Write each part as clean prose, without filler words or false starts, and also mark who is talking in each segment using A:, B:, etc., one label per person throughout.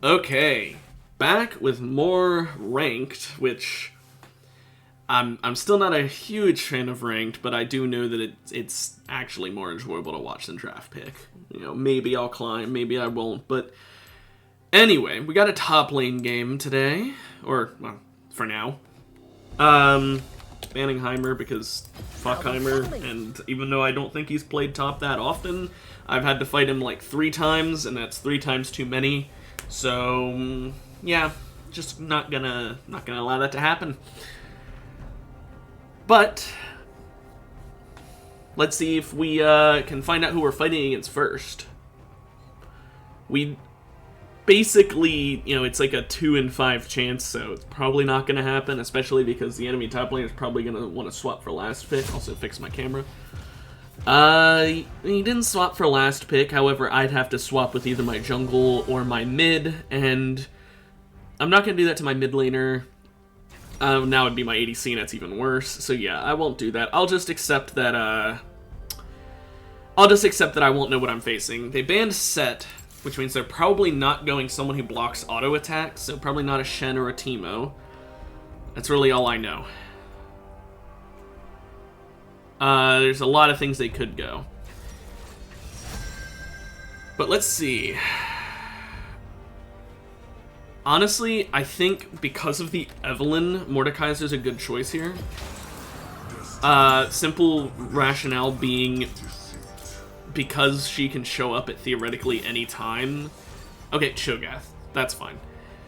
A: Okay, back with more ranked, which I'm still not a huge fan of ranked, but I do know that it's actually more enjoyable to watch than draft pick. You know, maybe I'll climb, maybe I won't, but anyway, we got a top lane game today, or well, for now. Banning Heimer because fuck Heimer, and even though I don't think he's played top that often, I've had to fight him like 3 times, and that's 3 times too many. So yeah, just not gonna allow that to happen. But let's see if we can find out who we're fighting against first. We basically, you know, it's like a 2 in 5 chance, so it's probably not going to happen, especially because the enemy top laner is probably going to want to swap for last pick. Also fix my camera. He didn't swap for last pick, however, I'd have to swap with either my jungle or my mid, and I'm not going to do that to my mid laner. Now it'd be my ADC, and that's even worse. So yeah, I won't do that. I'll just accept that, I won't know what I'm facing. They banned Set, which means they're probably not going someone who blocks auto attacks, so probably not a Shen or a Teemo. That's really all I know. There's a lot of things they could go. But let's see. Honestly, I think because of the Evelynn, Mordekaiser's a good choice here. Simple rationale being because she can show up at theoretically any time. Okay, Cho'Gath. That's fine.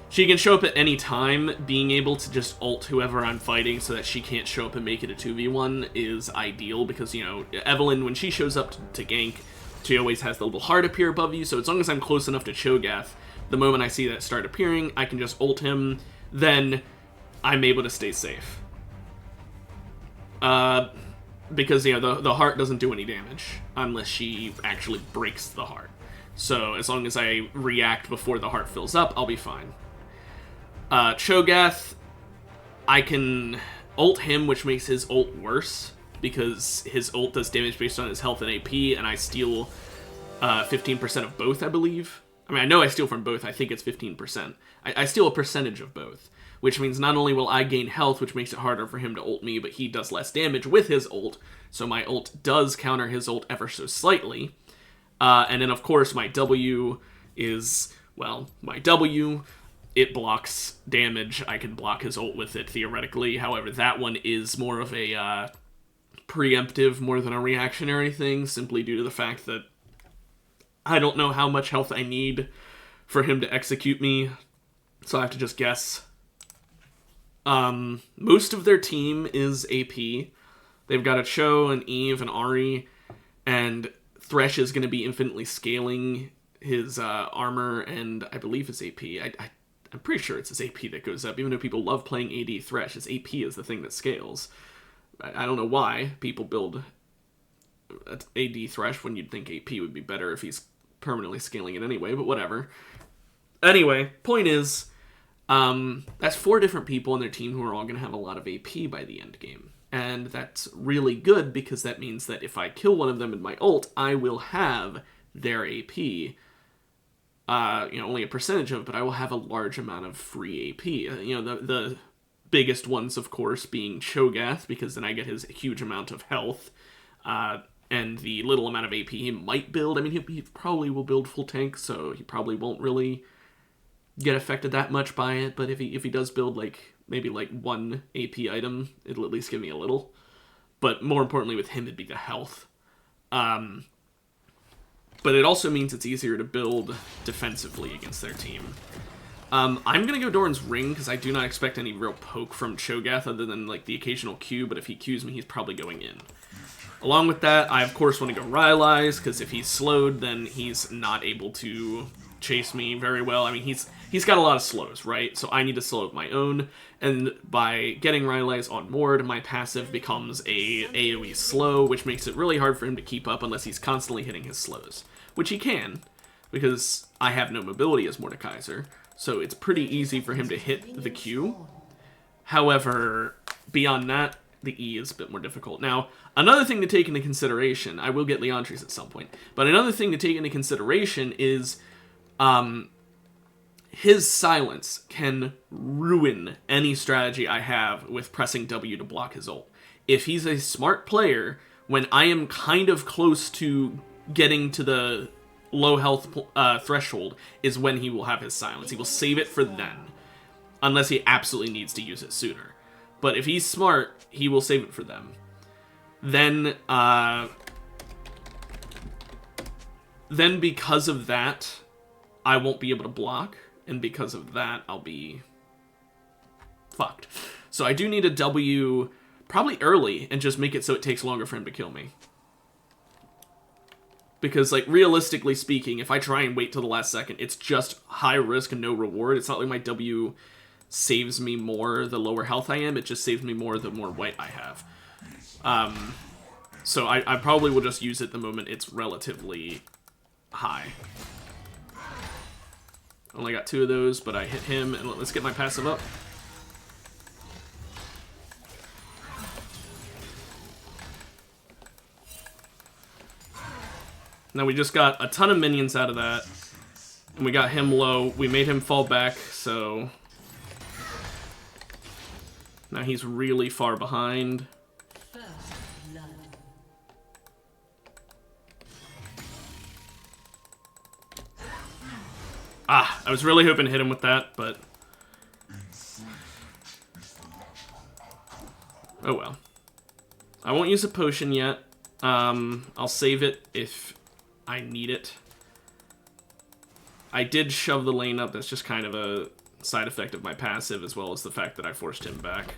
A: She can show up at any time. Being able to just ult whoever I'm fighting so that she can't show up and make it a 2v1 is ideal because, you know, Evelynn, when she shows up to gank, she always has the little heart appear above you, so as long as I'm close enough to Cho'Gath, the moment I see that start appearing, I can just ult him, then I'm able to stay safe. Because, you know, the heart doesn't do any damage unless she actually breaks the heart. So as long as I react before the heart fills up, I'll be fine. Cho'Gath, I can ult him, which makes his ult worse, because his ult does damage based on his health and AP, and I steal 15% of both, I believe. I mean, I know I steal from both. I think it's 15%. I steal a percentage of both, which means not only will I gain health, which makes it harder for him to ult me, but he does less damage with his ult, so my ult does counter his ult ever so slightly. And then, of course, my W is, well, my W, it blocks damage. I can block his ult with it, theoretically. However, that one is more of a preemptive more than a reactionary thing, simply due to the fact that I don't know how much health I need for him to execute me, so I have to just guess. Most of their team is AP. They've got a Cho, an Eve, an Ahri, and Thresh is going to be infinitely scaling his armor, and I believe his AP. I'm pretty sure it's his AP that goes up, even though people love playing AD Thresh. His AP is the thing that scales. I don't know why people build AD Thresh when you'd think AP would be better if he's permanently scaling it anyway, but whatever. Anyway, point is, that's 4 different people on their team who are all going to have a lot of AP by the end game. And that's really good because that means that if I kill one of them in my ult, I will have their AP. Only a percentage of it, but I will have a large amount of free AP. The biggest ones, of course, being Cho'Gath, because then I get his huge amount of health, and the little amount of AP he might build. I mean, he probably will build full tank, so he probably won't really get affected that much by it, but if he does build, maybe 1 AP item, it'll at least give me a little. But more importantly with him, it'd be the health. But it also means it's easier to build defensively against their team. I'm going to go Doran's Ring, because I do not expect any real poke from Cho'Gath other than, the occasional Q, but if he Qs me, he's probably going in. Along with that, I, of course, want to go Rylai's, because if he's slowed, then he's not able to chase me very well. I mean, he's got a lot of slows, right? So I need to slow up my own, and by getting Rylai's on board, my passive becomes a AoE slow, which makes it really hard for him to keep up unless he's constantly hitting his slows, which he can, because I have no mobility as Mordekaiser, so it's pretty easy for him to hit the Q. However, beyond that, the E is a bit more difficult. Now, another thing to take into consideration, I will get Leontres at some point, but another thing to take into consideration is his silence can ruin any strategy I have with pressing W to block his ult. If he's a smart player, when I am kind of close to getting to the low health threshold, is when he will have his silence. He will save it for then, unless he absolutely needs to use it sooner. But if he's smart, he will save it for them. Then because of that, I won't be able to block, and because of that, I'll be fucked. So I do need a W probably early and just make it so it takes longer for him to kill me. Because, like, realistically speaking, if I try and wait till the last second, it's just high risk and no reward. It's not like my W saves me more the lower health I am. It just saves me more the more white I have. So I probably will just use it the moment it's relatively high. Only got 2 of those, but I hit him, and let's get my passive up. Now we just got a ton of minions out of that, and we got him low. We made him fall back, so now he's really far behind. Ah, I was really hoping to hit him with that, but oh well. I won't use a potion yet. I'll save it if I need it. I did shove the lane up. That's just kind of a side effect of my passive, as well as the fact that I forced him back.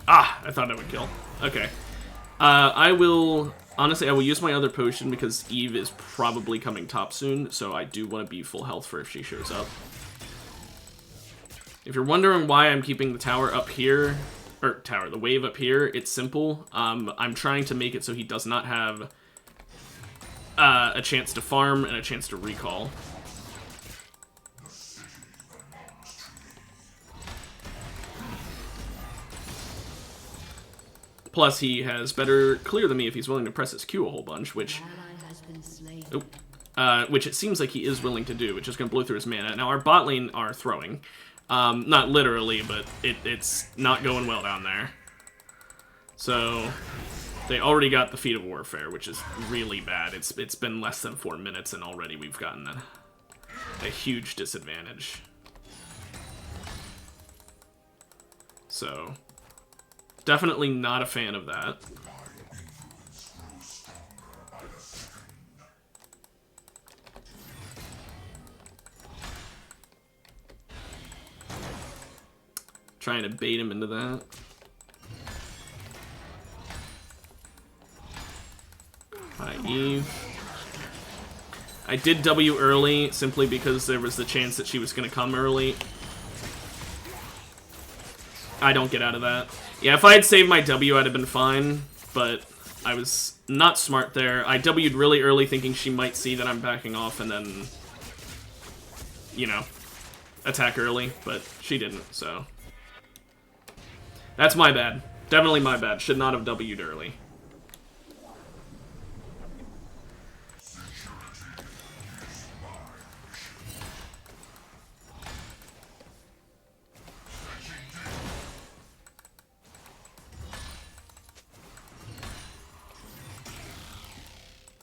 A: Ah, I thought I would kill. Okay. I will use my other potion because Eve is probably coming top soon, so I do want to be full health for if she shows up. If you're wondering why I'm keeping the tower up here, or the wave up here, it's simple. I'm trying to make it so he does not have a chance to farm and a chance to recall. Plus, he has better clear than me if he's willing to press his Q a whole bunch, which it seems like he is willing to do, which is going to blow through his mana. Now, our bot lane are throwing. Not literally, but it's not going well down there. So, they already got the Feat of Warfare, which is really bad. It's been less than 4 minutes, and already we've gotten a huge disadvantage. So definitely not a fan of that. Trying to bait him into that. Hi, Eve. I did W early simply because there was the chance that she was going to come early. I don't get out of that. Yeah, if I had saved my W, I'd have been fine, but I was not smart there. I W'd really early thinking she might see that I'm backing off and then, you know, attack early, but she didn't, so. That's my bad. Definitely my bad. Should not have W'd early.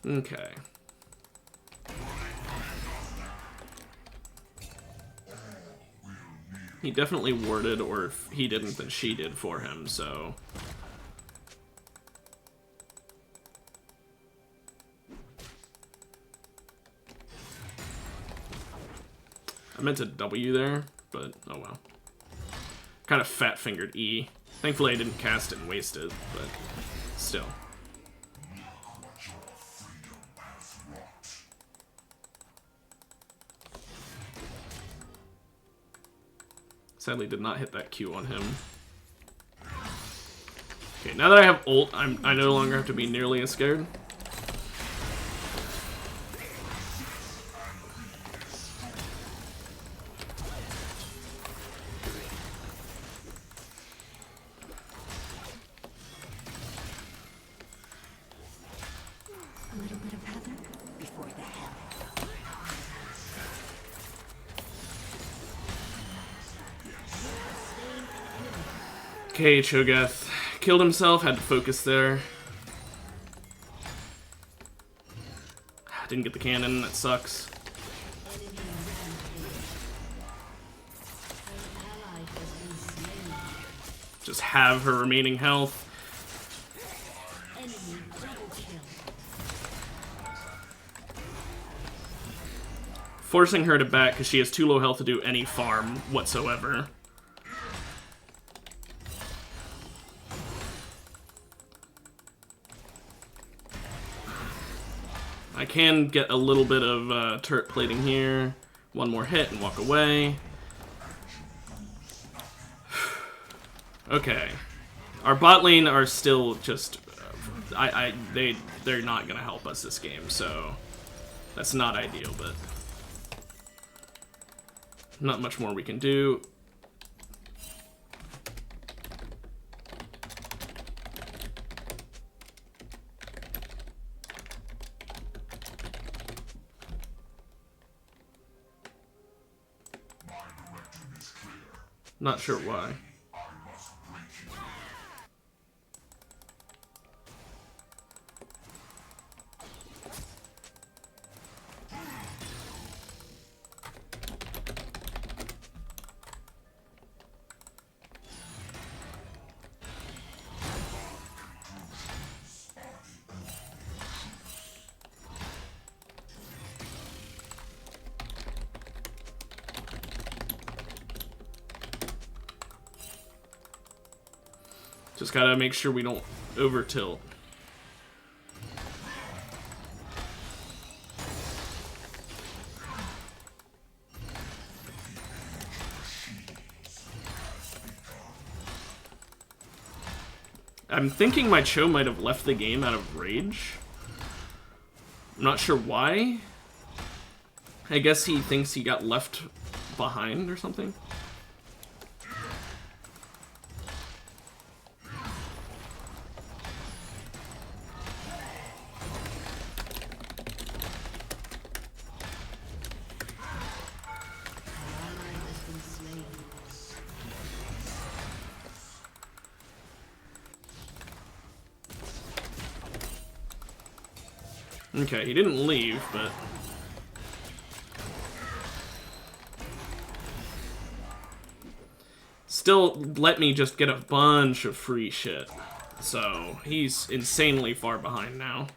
A: Okay. He definitely warded, or if he didn't, then she did for him, so. I meant to W there, but oh well. Kind of fat-fingered E. Thankfully I didn't cast it and waste it, but still. Sadly did not hit that Q on him. Okay, now that I have ult, I no longer have to be nearly as scared. Okay, Cho'Gath killed himself, had to focus there. Didn't get the cannon, that sucks. Just have her remaining health. Forcing her to back because she has too low health to do any farm whatsoever. I can get a little bit of turret plating here. One more hit and walk away. Okay. Our bot lane are still just... they're not gonna help us this game, so... That's not ideal, but... Not much more we can do. Not sure why. Just gotta make sure we don't over tilt. I'm thinking my Cho might have left the game out of rage. I'm not sure why. I guess he thinks he got left behind or something. Okay, he didn't leave, but... Still let me just get a bunch of free shit. So, he's insanely far behind now.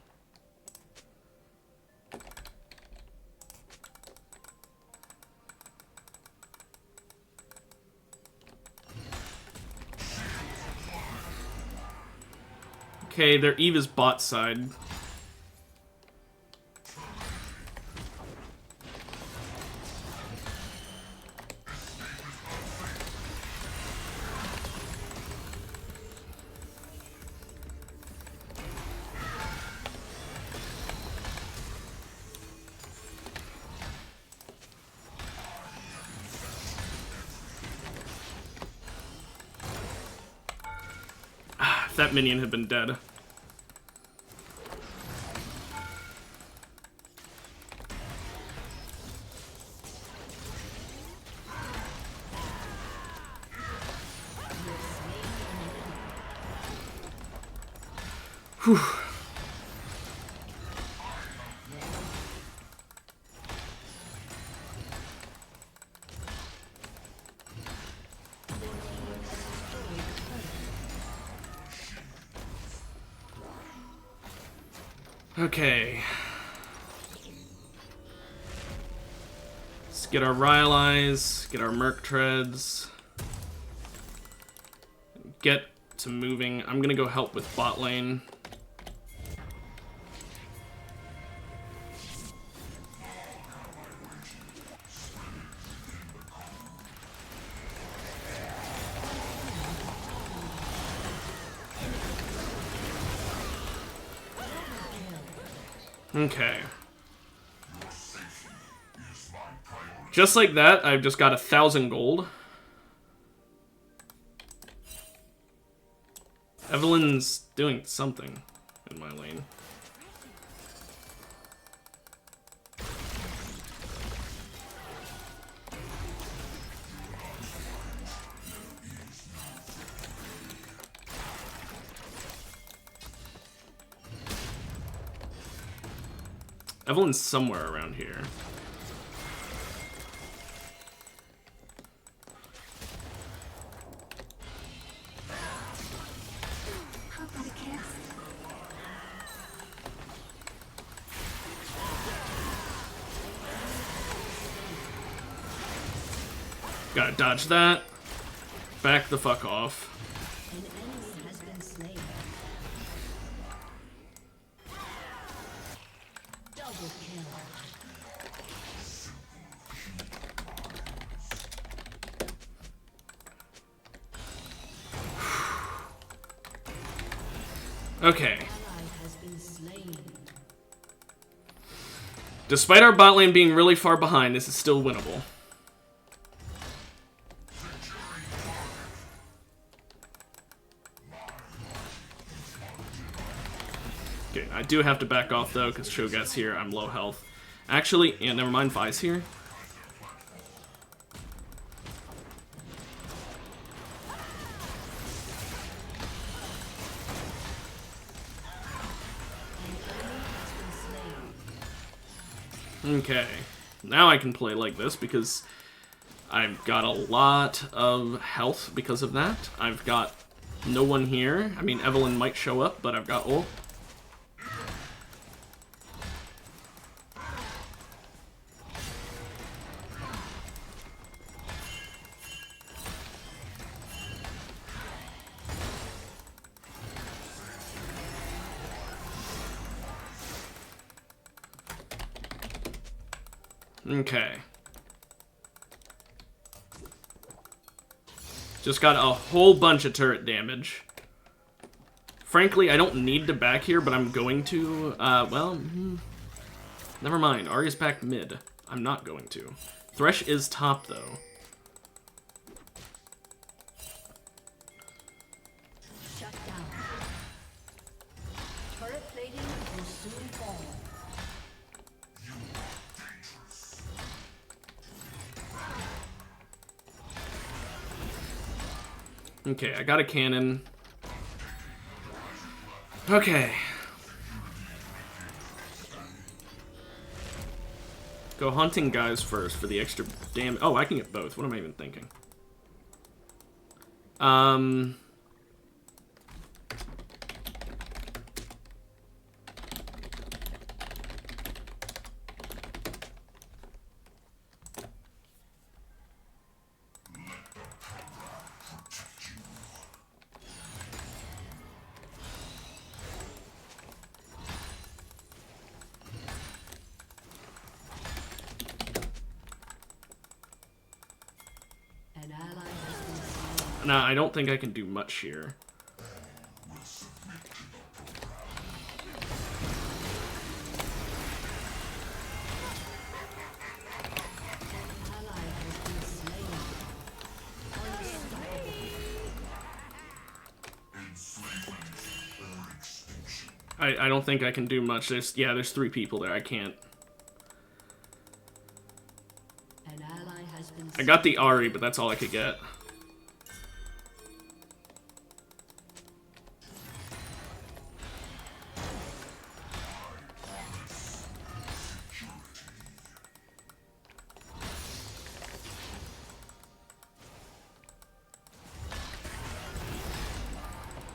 A: Okay, their Eve is bot side. If that minion had been dead. Whew. Okay. Let's get our Ryle Eyes, get our Merc Treads, get to moving. I'm gonna go help with bot lane. Okay. Just like that, I've just got 1,000 gold. Evelyn's doing something in my lane. Evelyn's somewhere around here. Gotta dodge that. Back the fuck off.
B: An enemy has been slain. Double kill.
A: Okay.
B: Ally has been slain.
A: Despite our bot lane being really far behind, this is still winnable. Okay, I do have to back off though, because Cho'Gath's here, I'm low health. Actually, yeah, never mind, Vi's here. Okay, now I can play like this because I've got a lot of health because of that. I've got no one here. I mean, Evelyn might show up, but I've got ult. Okay. Just got a whole bunch of turret damage. Frankly, I don't need to back here, but I'm going to. Never mind. Arya's back mid. I'm not going to. Thresh is top, though.
B: Shut down. Turret plating will soon fall.
A: Okay, I got a cannon. Okay. Go hunting guys first for the extra damage. Oh, I can get both. What am I even thinking?
B: An ally has been slain.
A: Nah, I don't think I can do much here.
B: Ally has been slain.
A: I don't think I can do much. There's 3 people there. I can't.
B: An ally has been
A: I got the Ahri, but that's all I could get.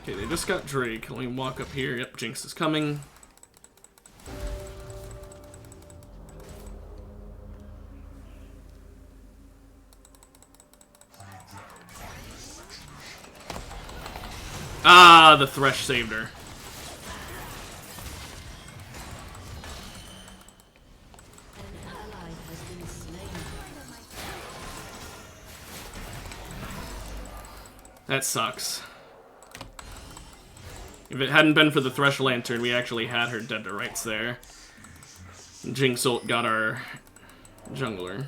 A: Okay, they just got Drake. Let me walk up here. Yep, Jinx is coming. Ah, the Thresh saved her.
B: An ally has been slain.
A: That sucks. If it hadn't been for the Thresh Lantern, we actually had her dead to rights there. Jinx ult got our jungler.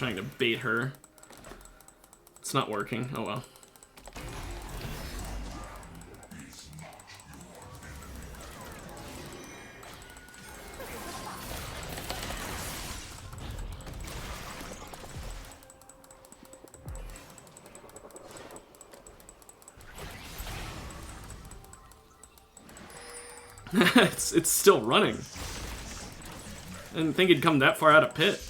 A: trying to bait her. It's not working. Oh well. it's still running. I didn't think it'd come that far out of pit.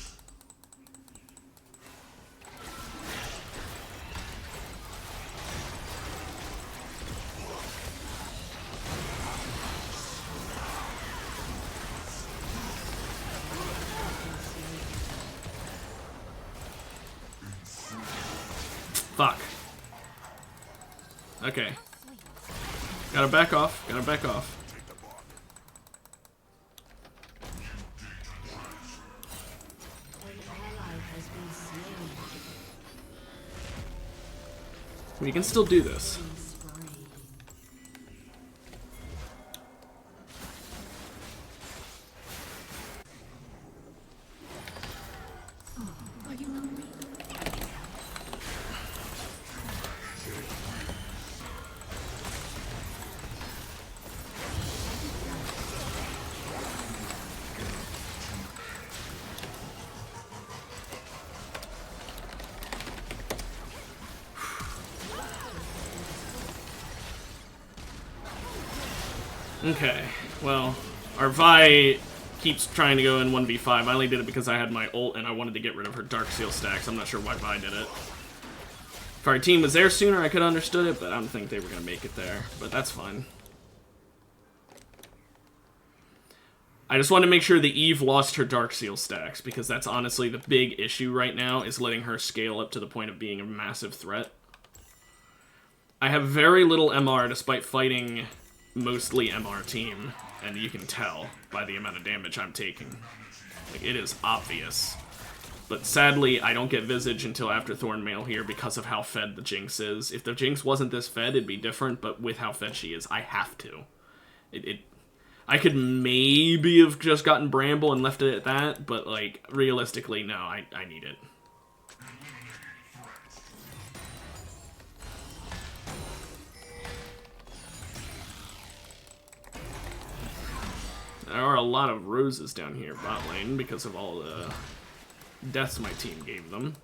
A: Fuck. Okay. Gotta back off. Gotta back off. We can still do this. Okay, well, our Vi keeps trying to go in 1v5. I only did it because I had my ult and I wanted to get rid of her Dark Seal stacks. I'm not sure why Vi did it. If our team was there sooner, I could have understood it, but I don't think they were going to make it there. But that's fine. I just want to make sure that Eve lost her Dark Seal stacks, because that's honestly the big issue right now, is letting her scale up to the point of being a massive threat. I have very little MR despite fighting mostly MR team, and you can tell by the amount of damage I'm taking. Like, it is obvious. But sadly, I don't get Visage until after Thornmail here because of how fed the Jinx is. If the Jinx wasn't this fed, it'd be different, but with how fed she is, I have to. I could maybe have just gotten Bramble and left it at that, but, like, realistically, no, I need it. There are a lot of roses down here bot lane because of all the deaths my team gave them.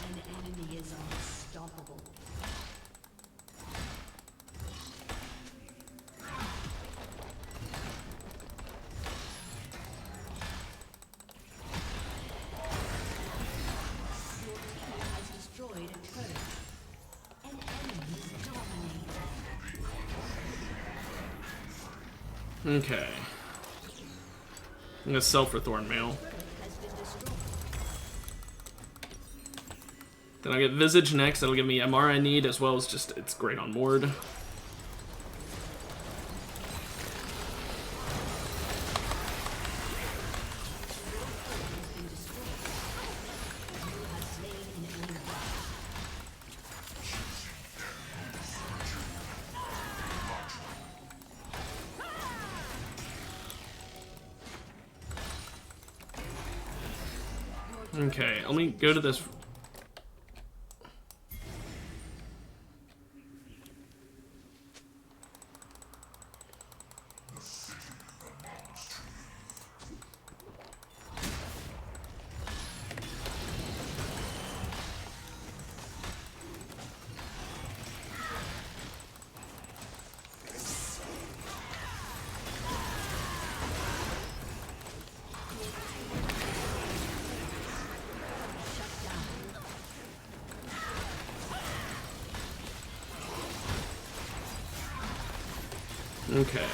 B: An enemy is unstoppable.
A: Okay. I'm gonna sell for Thornmail. Then I'll get Visage next. That'll give me MR I need, as well as just, it's great on Ward. Okay, let me go to this. Okay.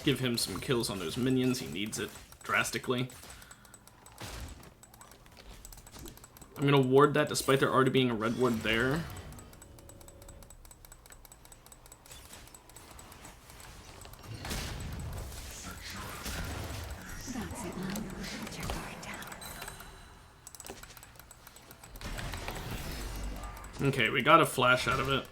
A: Give him some kills on those minions. He needs it drastically. I'm gonna ward that despite there already being a red ward there. Okay, we got a flash out of it.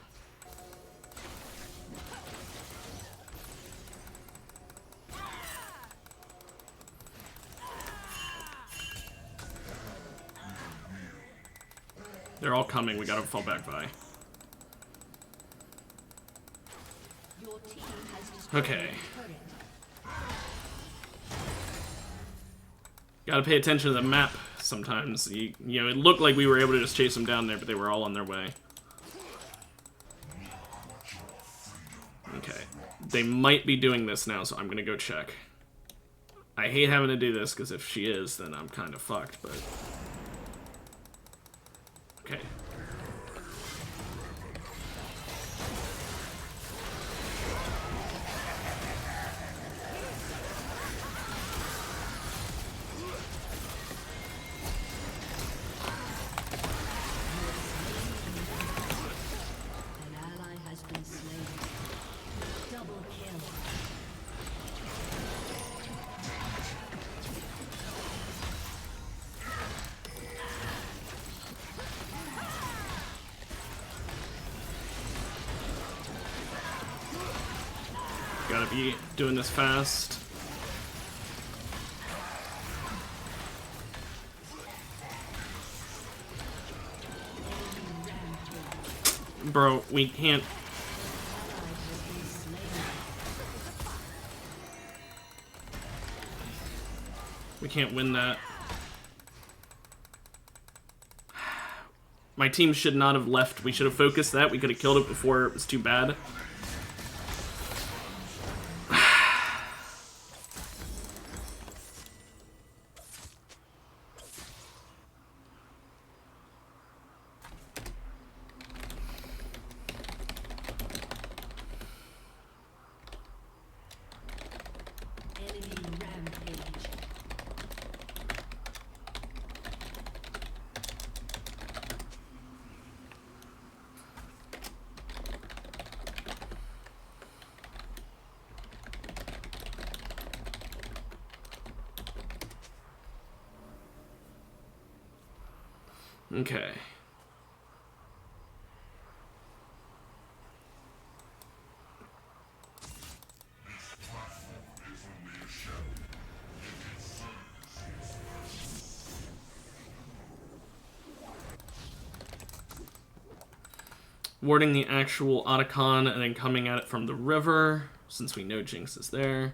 A: They're all coming, we gotta fall back by. Okay. Gotta pay attention to the map sometimes. You know, it looked like we were able to just chase them down there, but they were all on their way. Okay. They might be doing this now, so I'm gonna go check. I hate having to do this, because if she is, then I'm kind of fucked, but... Okay.
B: An ally has been slain. Double kill.
A: Gotta be doing this fast. Bro, we can't... We can't win that. My team should not have left. We should have focused that. We could have killed it before it was too bad.
B: Enemy rampage.
A: Okay. Warding the actual Otacon and then coming at it from the river, since we know Jinx is there.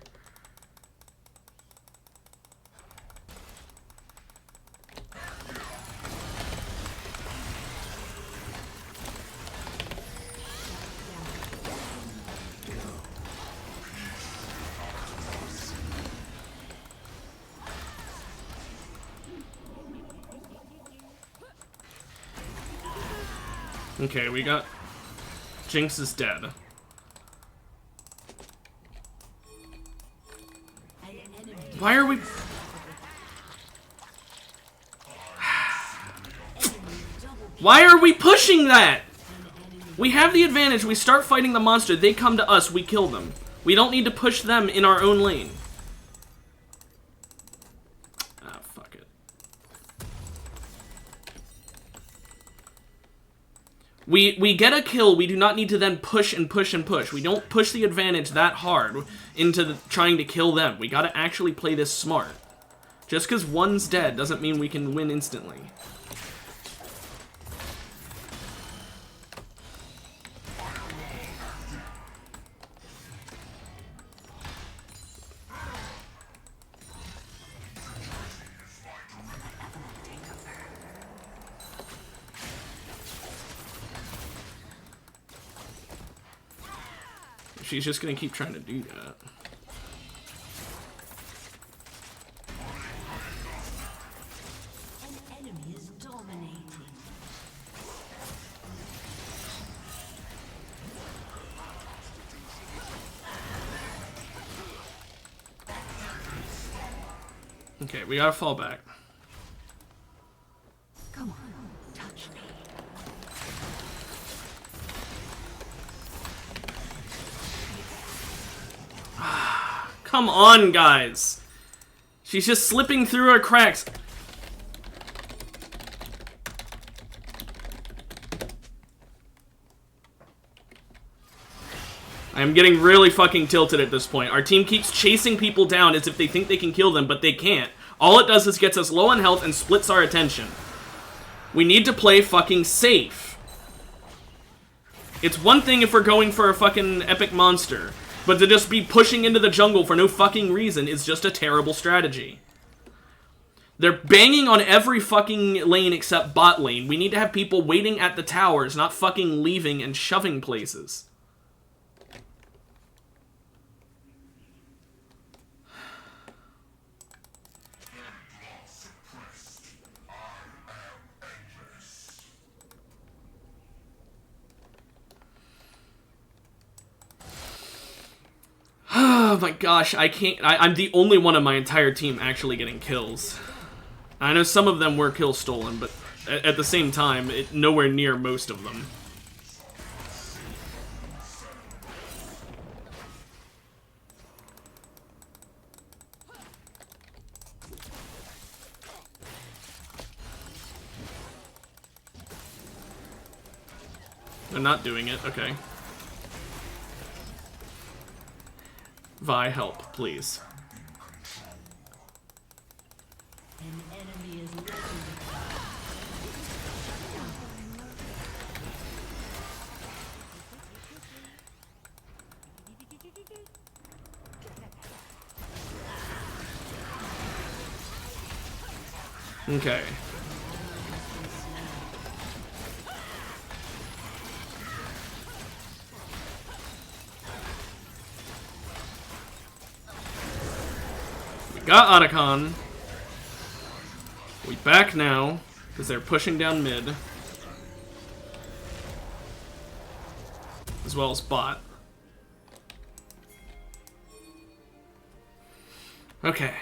A: Okay, we got... Jinx is dead. Why are we... Why are we pushing that? We have the advantage. We start fighting the monster. They come to us. We kill them. We don't need to push them in our own lane. Ah, fuck it. We get a kill. We do not need to then push and push and push. We don't push the advantage that hard into trying to kill them. We gotta actually play this smart. Just because one's dead doesn't mean we can win instantly. She's just gonna keep trying to do that.
B: An enemy is dominating.
A: Okay, we gotta fall back.
B: Come on.
A: Come on, guys. She's just slipping through her cracks. I'm getting really fucking tilted at this point. Our team keeps chasing people down as if they think they can kill them, but they can't. All it does is gets us low on health and splits our attention. We need to play fucking safe. It's one thing if we're going for a fucking epic monster, but to just be pushing into the jungle for no fucking reason is just a terrible strategy. They're banging on every fucking lane except bot lane. We need to have people waiting at the towers, not fucking leaving and shoving places. Oh my gosh, I can't. I'm the only one on my entire team actually getting kills. I know some of them were kills stolen, but at the same time, nowhere near most of them. They're not doing it, okay. Vi, help, please.
B: An enemy is
A: Okay. We got Otacon. We back now, because they're pushing down mid. As well as bot. Okay.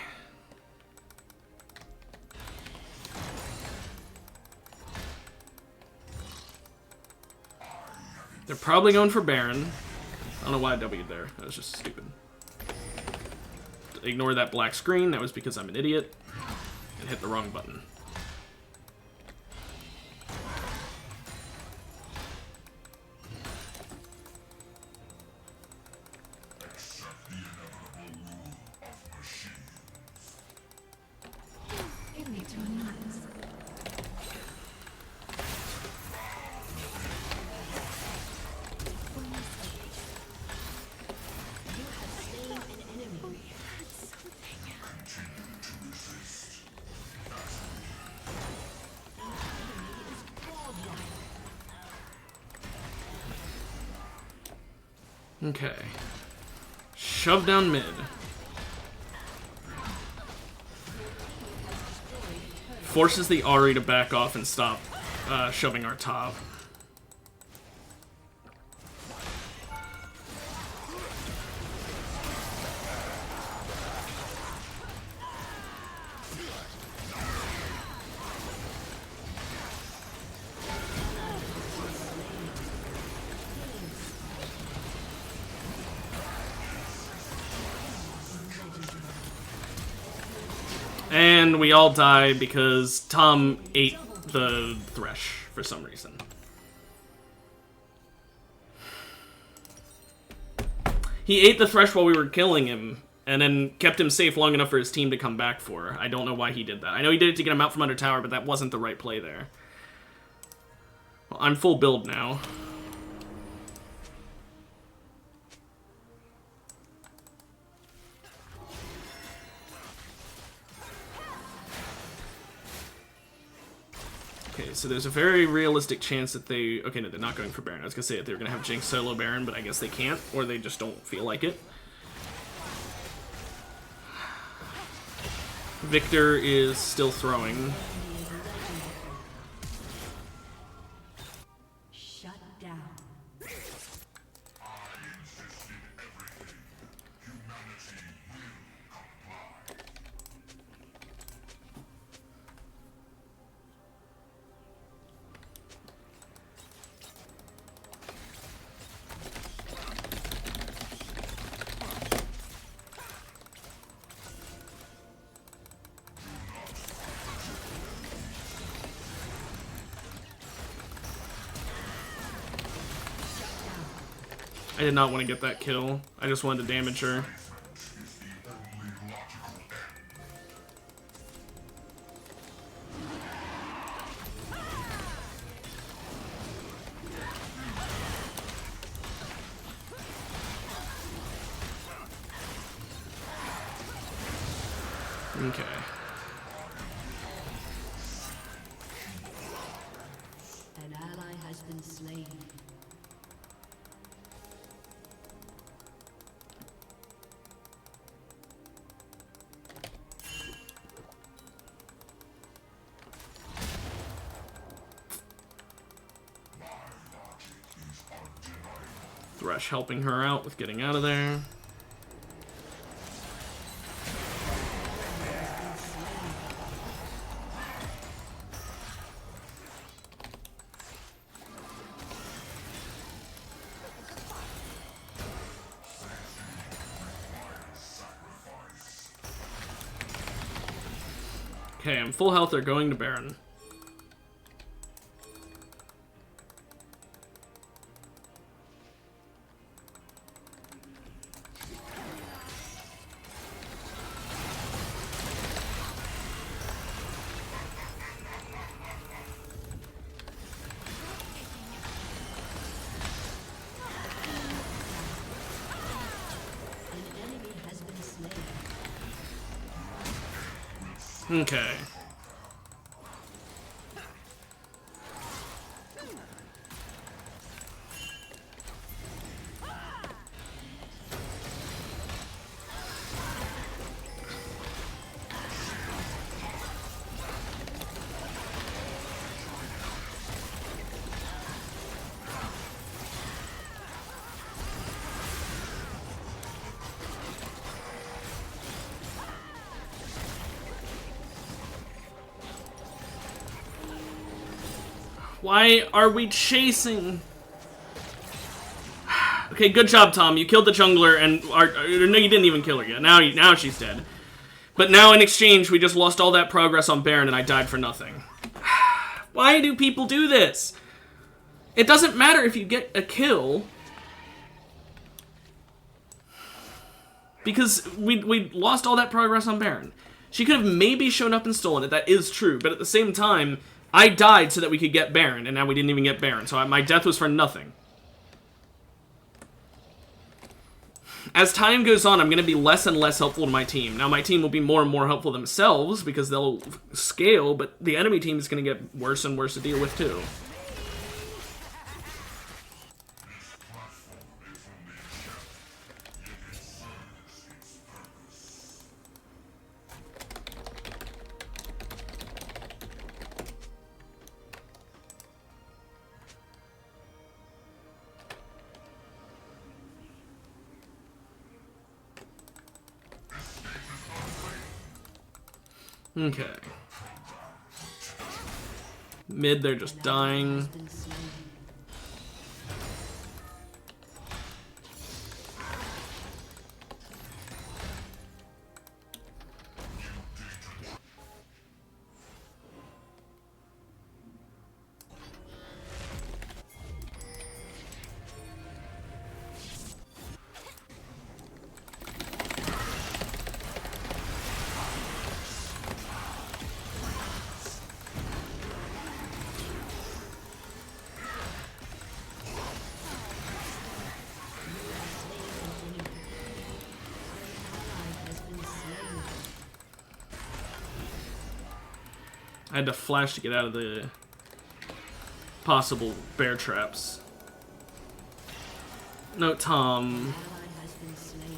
A: They're probably going for Baron. I don't know why I W'd there. That was just stupid. Ignore that black screen. That was because I'm an idiot. And hit the wrong button. Okay. Shove down mid. Forces the Ahri to back off and stop shoving our top. And we all die because Tom ate the Thresh for some reason. He ate the Thresh while we were killing him, and then kept him safe long enough for his team to come back for. I don't know why he did that. I know he did it to get him out from under tower, but that wasn't the right play there. Well, I'm full build now. Okay, so there's a very realistic chance that they... Okay, no, they're not going for Baron. I was going to say that they were going to have Jinx solo Baron, but I guess they can't, or they just don't feel like it. Victor is still throwing.
B: shut down.
A: I did not want to get that kill. I just wanted to damage her. Okay.
B: An ally has been slain.
A: Thresh helping her out with getting out of there. Okay, I'm full health. They're going to Baron.
B: An enemy has been slain.
A: Okay. Why are we chasing? Okay, good job, Tom. You killed the jungler, and no, you didn't even kill her yet. Now she's dead. But now in exchange, we just lost all that progress on Baron, and I died for nothing. Why do people do this? It doesn't matter if you get a kill, because we lost all that progress on Baron. She could have maybe shown up and stolen it. That is true, but at the same time, I died so that we could get Baron, and now we didn't even get Baron, so my death was for nothing. As time goes on, I'm going to be less and less helpful to my team. Now, my team will be more and more helpful themselves, because they'll scale, but the enemy team is going to get worse and worse to deal with, too. Okay. Mid, they're just dying.
B: Has been slain.
A: I had to flash to get out of the possible bear traps. No, Tom.
B: Ally has been slain.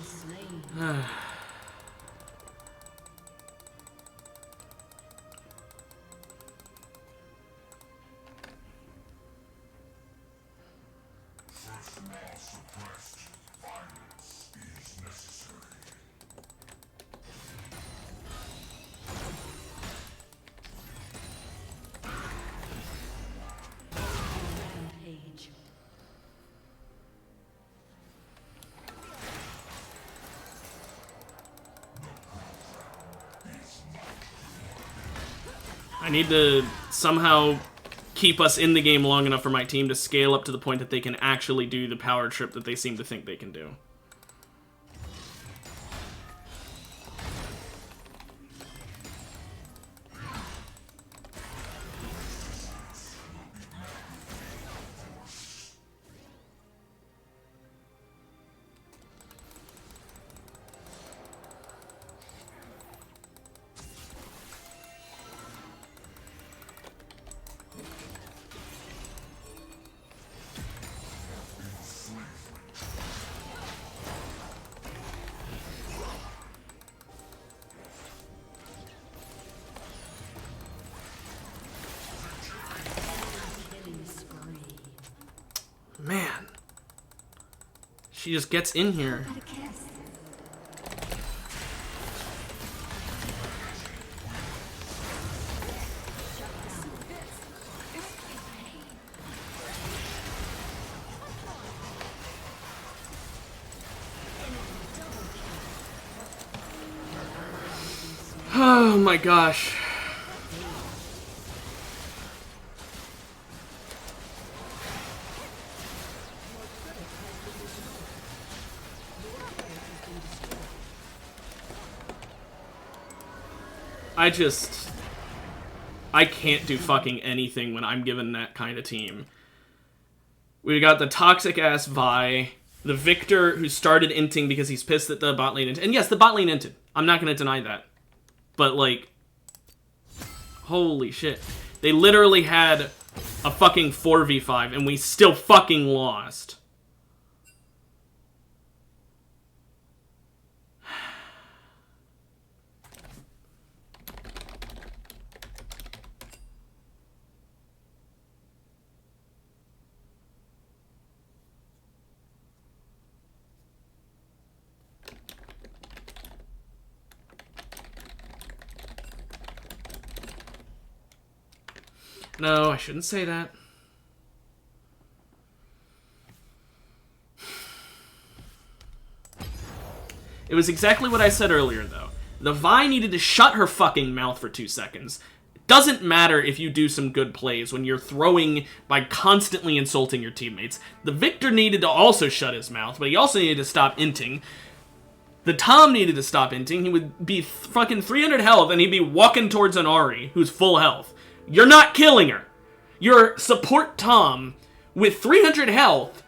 B: slain. Rampage.
A: I need to somehow keep us in the game long enough for my team to scale up to the point that they can actually do the power trip that they seem to think they can do.
B: Killing spree.
A: Man. She just gets in here. Oh my gosh. I can't do fucking anything when I'm given that kind of team. We got the toxic ass Vi, the Victor who started inting because he's pissed that the bot lane inted. And yes, the bot lane inted. I'm not gonna deny that. But like, holy shit. They literally had a fucking 4v5 and we still fucking lost. No, I shouldn't say that. It was exactly what I said earlier, though. The Vi needed to shut her fucking mouth for 2 seconds. It doesn't matter if you do some good plays when you're throwing by constantly insulting your teammates. The Victor needed to also shut his mouth, but he also needed to stop inting. The Tom needed to stop inting. He would be fucking 300 health, and he'd be walking towards an Ahri who's full health. You're not killing her. You're support Tom with 300 health.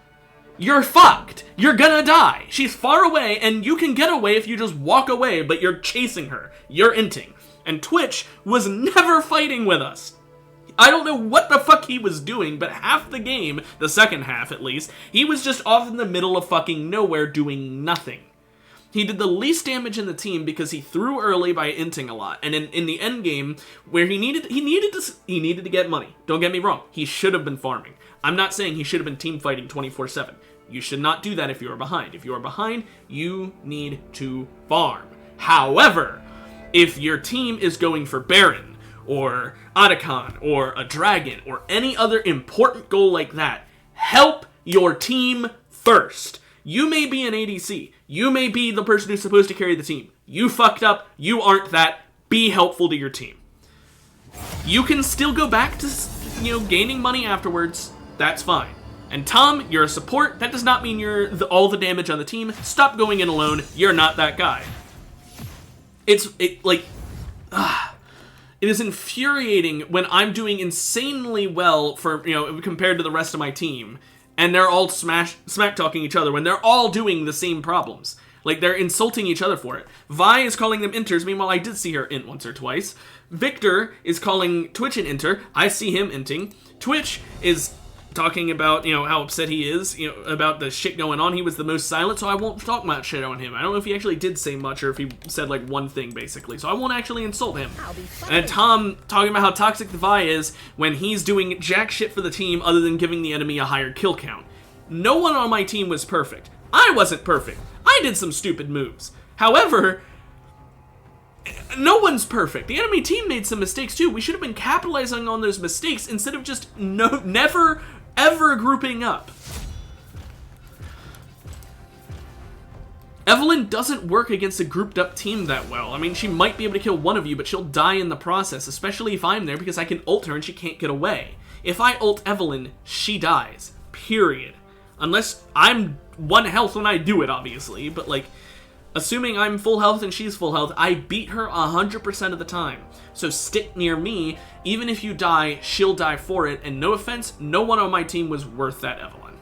A: You're fucked. You're gonna die. She's far away, and you can get away if you just walk away, but you're chasing her. You're inting. And Twitch was never fighting with us. I don't know what the fuck he was doing, but half the game, the second half at least, he was just off in the middle of fucking nowhere doing nothing. He did the least damage in the team because he threw early by inting a lot. And in the end game, where he needed to get money. Don't get me wrong. He should have been farming. I'm not saying he should have been team fighting 24/7. You should not do that if you are behind. If you are behind, you need to farm. However, if your team is going for Baron, or Otacon, or a Dragon, or any other important goal like that, help your team first. You may be an ADC. You may be the person who's supposed to carry the team. You fucked up. You aren't that. Be helpful to your team. You can still go back to, gaining money afterwards. That's fine. And Tom, you're a support. That does not mean you're all the damage on the team. Stop going in alone. You're not that guy. It is infuriating when I'm doing insanely well for, compared to the rest of my team, and they're all smack-talking each other when they're all doing the same problems. Like, they're insulting each other for it. Vi is calling them inters, meanwhile I did see her int once or twice. Victor is calling Twitch an inter. I see him inting. Twitch is talking about, how upset he is, about the shit going on. He was the most silent, so I won't talk much shit on him. I don't know if he actually did say much or if he said, like, one thing, basically. So I won't actually insult him. And Tom talking about how toxic the Vi is when he's doing jack shit for the team other than giving the enemy a higher kill count. No one on my team was perfect. I wasn't perfect. I did some stupid moves. However, no one's perfect. The enemy team made some mistakes too. We should have been capitalizing on those mistakes instead of just never, ever grouping up. Evelyn doesn't work against a grouped up team that well. I mean, she might be able to kill one of you, but she'll die in the process, especially if I'm there because I can ult her and she can't get away. If I ult Evelyn, she dies. Period. Unless I'm 1 health when I do it, obviously, but like, assuming I'm full health and she's full health, I beat her 100% of the time. So stick near me. Even if you die, she'll die for it. And no offense, no one on my team was worth that Evelyn.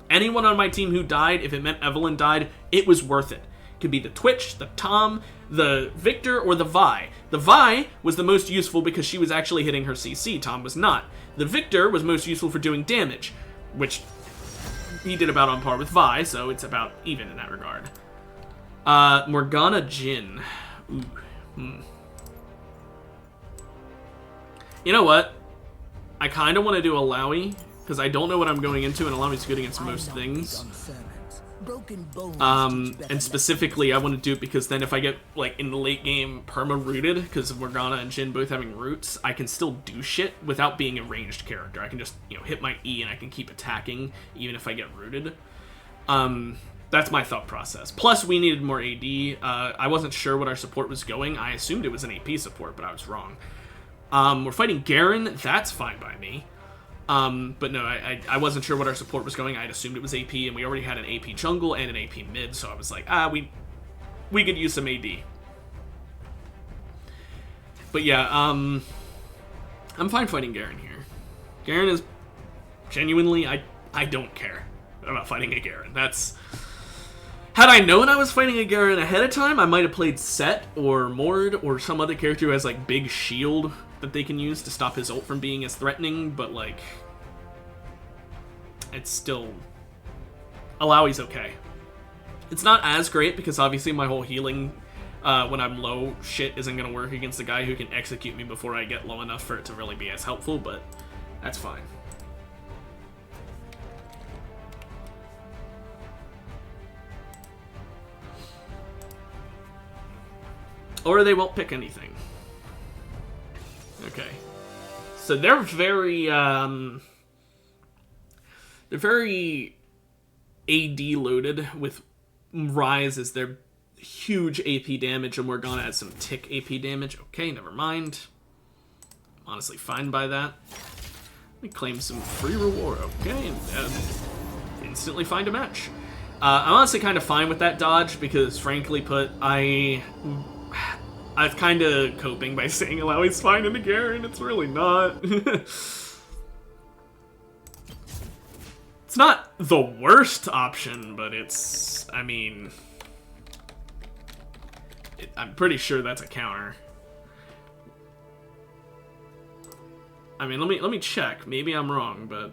A: Anyone on my team who died, if it meant Evelyn died, it was worth it. It could be the Twitch, the Tom, the Victor, or the Vi. The Vi was the most useful because she was actually hitting her CC. Tom was not. The Victor was most useful for doing damage, which he did about on par with Vi, so it's about even in that regard. Morgana Jhin. Ooh. You know what? I kind of want to do Alawi, because I don't know what I'm going into, and Alawi's good against most things. And specifically, I want to do it because then if I get, like, in the late game perma-rooted, because of Morgana and Jhin both having roots, I can still do shit without being a ranged character. I can just, hit my E and I can keep attacking, even if I get rooted. That's my thought process. Plus, we needed more AD. I wasn't sure what our support was going. I assumed it was an AP support, but I was wrong. We're fighting Garen. That's fine by me. But no, I wasn't sure what our support was going. I had assumed it was AP, and we already had an AP jungle and an AP mid, so I was like, we could use some AD. But yeah, I'm fine fighting Garen here. Garen is genuinely, I don't care about fighting a Garen. That's... Had I known I was fighting a Garen ahead of time, I might have played Set or Mord or some other character who has, like, big shield that they can use to stop his ult from being as threatening, but, like, it's still... Alawi's okay. It's not as great because, obviously, my whole healing when I'm low shit isn't going to work against a guy who can execute me before I get low enough for it to really be as helpful, but that's fine. Or they won't pick anything. Okay. So they're very AD loaded with Rise as their huge AP damage, and Morgana adds some tick AP damage. Okay, never mind. I'm honestly fine by that. Let me claim some free reward. Okay, and instantly find a match. I'm honestly kind of fine with that dodge because, frankly put, I'm kind of coping by saying Alawi's fine in the Garen. It's really not. It's not the worst option, but it's, I mean... I'm pretty sure that's a counter. I mean, let me check. Maybe I'm wrong, but...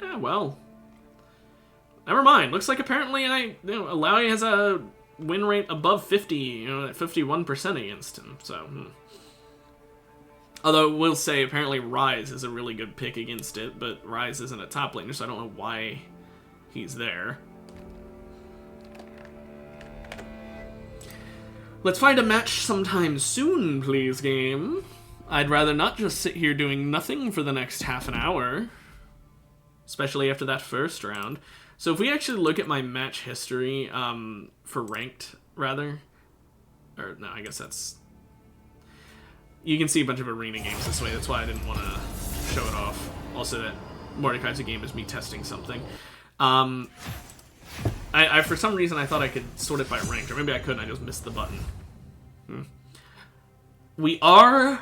A: Yeah, well... Never mind. Looks like apparently Alawi has a win rate above 50, at 51% against him, so... Although, we'll say, apparently Rise is a really good pick against it, but Rise isn't a top laner, so I don't know why he's there. Let's find a match sometime soon, please, game. I'd rather not just sit here doing nothing for the next half an hour. Especially after that first round. So if we actually look at my match history, for ranked, rather. Or, no, I guess that's... You can see a bunch of arena games this way. That's why I didn't want to show it off. Also, that Mordecai's game is me testing something. I for some reason, I thought I could sort it by ranked. Or maybe I couldn't. I just missed the button. We are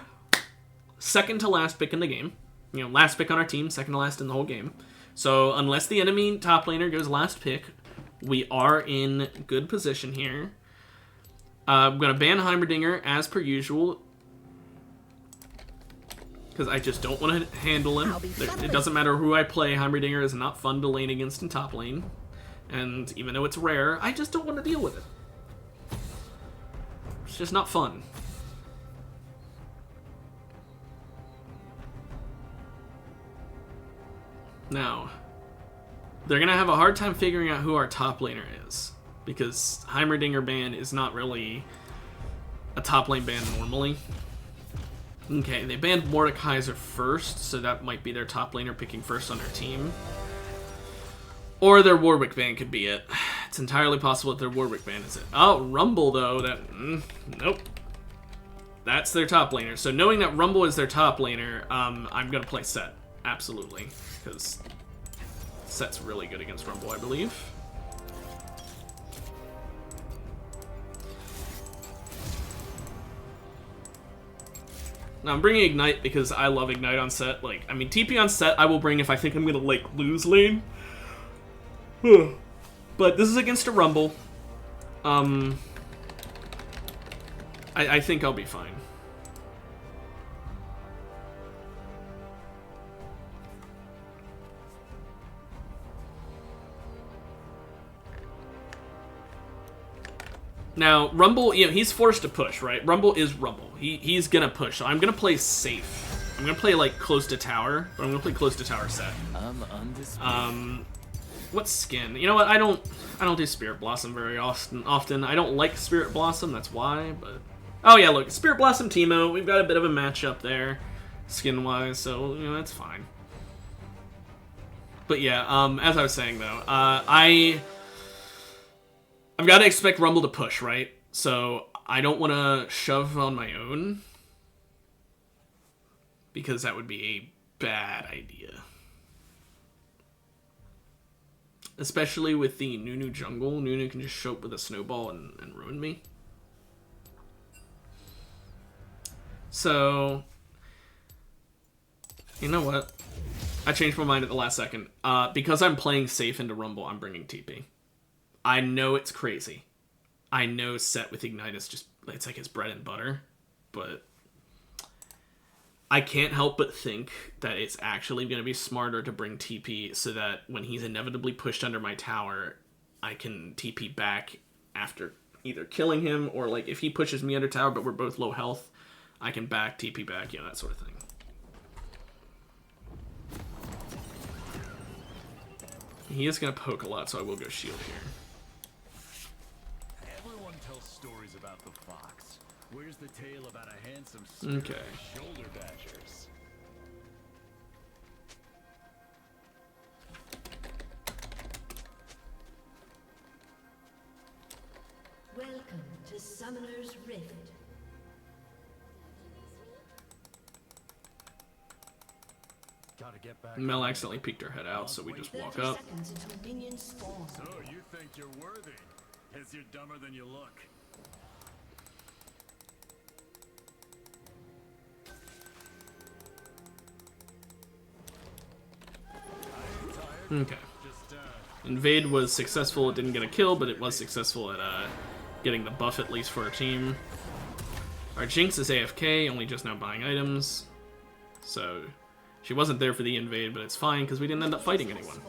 A: second to last pick in the game. Last pick on our team, second to last in the whole game. So, unless the enemy top laner goes last pick, we are in good position here. I'm going to ban Heimerdinger as per usual. because I just don't want to handle him. It doesn't matter who I play, Heimerdinger is not fun to lane against in top lane. And even though it's rare, I just don't want to deal with it. It's just not fun. Now, they're going to have a hard time figuring out who our top laner is, because Heimerdinger ban is not really a top lane ban normally. Okay, they banned Mordekaiser first, so that might be their top laner picking first on their team. Or their Warwick ban could be it. It's entirely possible that their Warwick ban is it. Oh, Rumble, though, nope. That's their top laner. So knowing that Rumble is their top laner, I'm going to play Set. Absolutely. Because Set's really good against Rumble, I believe. Now, I'm bringing Ignite because I love Ignite on Set. Like, I mean, TP on Set I will bring if I think I'm going to, like, lose lane. But this is against a Rumble. I think I'll be fine. Now, Rumble, you know, he's forced to push, right? Rumble is Rumble. He's gonna push, so I'm gonna play safe. I'm gonna play, like, close to tower, but I'm gonna play close to tower Set. What skin? You know what? I don't do Spirit Blossom very often. I don't like Spirit Blossom, that's why, but... Oh yeah, look, Spirit Blossom Teemo, we've got a bit of a matchup there, skin-wise, so, you know, that's fine. But yeah, as I was saying, though, I've got to expect Rumble to push, right? So, I don't want to shove on my own, because that would be a bad idea. Especially with the Nunu jungle. Nunu can just show up with a snowball and ruin me. So, you know what? I changed my mind at the last second. Because I'm playing safe into Rumble, I'm bringing TP. I know it's crazy. I know Set with Ignite is just, it's like his bread and butter. But I can't help but think that it's actually going to be smarter to bring TP so that when he's inevitably pushed under my tower, I can TP back after either killing him or, like, if he pushes me under tower but we're both low health, I can TP back, you know, that sort of thing. He is going to poke a lot, so I will go shield here.
C: Everyone tells stories about the fox. Where's the tale about a handsome
A: okay.
C: shoulder badgers?
B: Welcome to Summoner's Rift.
C: Gotta get back.
A: Mel accidentally peeked her head out, so we just walk
B: 30
A: up.
B: seconds until minions spawn.
C: So you think you're worthy? Guess you're dumber than you look.
A: Okay. Invade was successful. It didn't get a kill, but it was successful at getting the buff at least for our team. Our Jinx is AFK, only just now buying items. So she wasn't there for the invade, but it's fine because we didn't end up fighting anyone.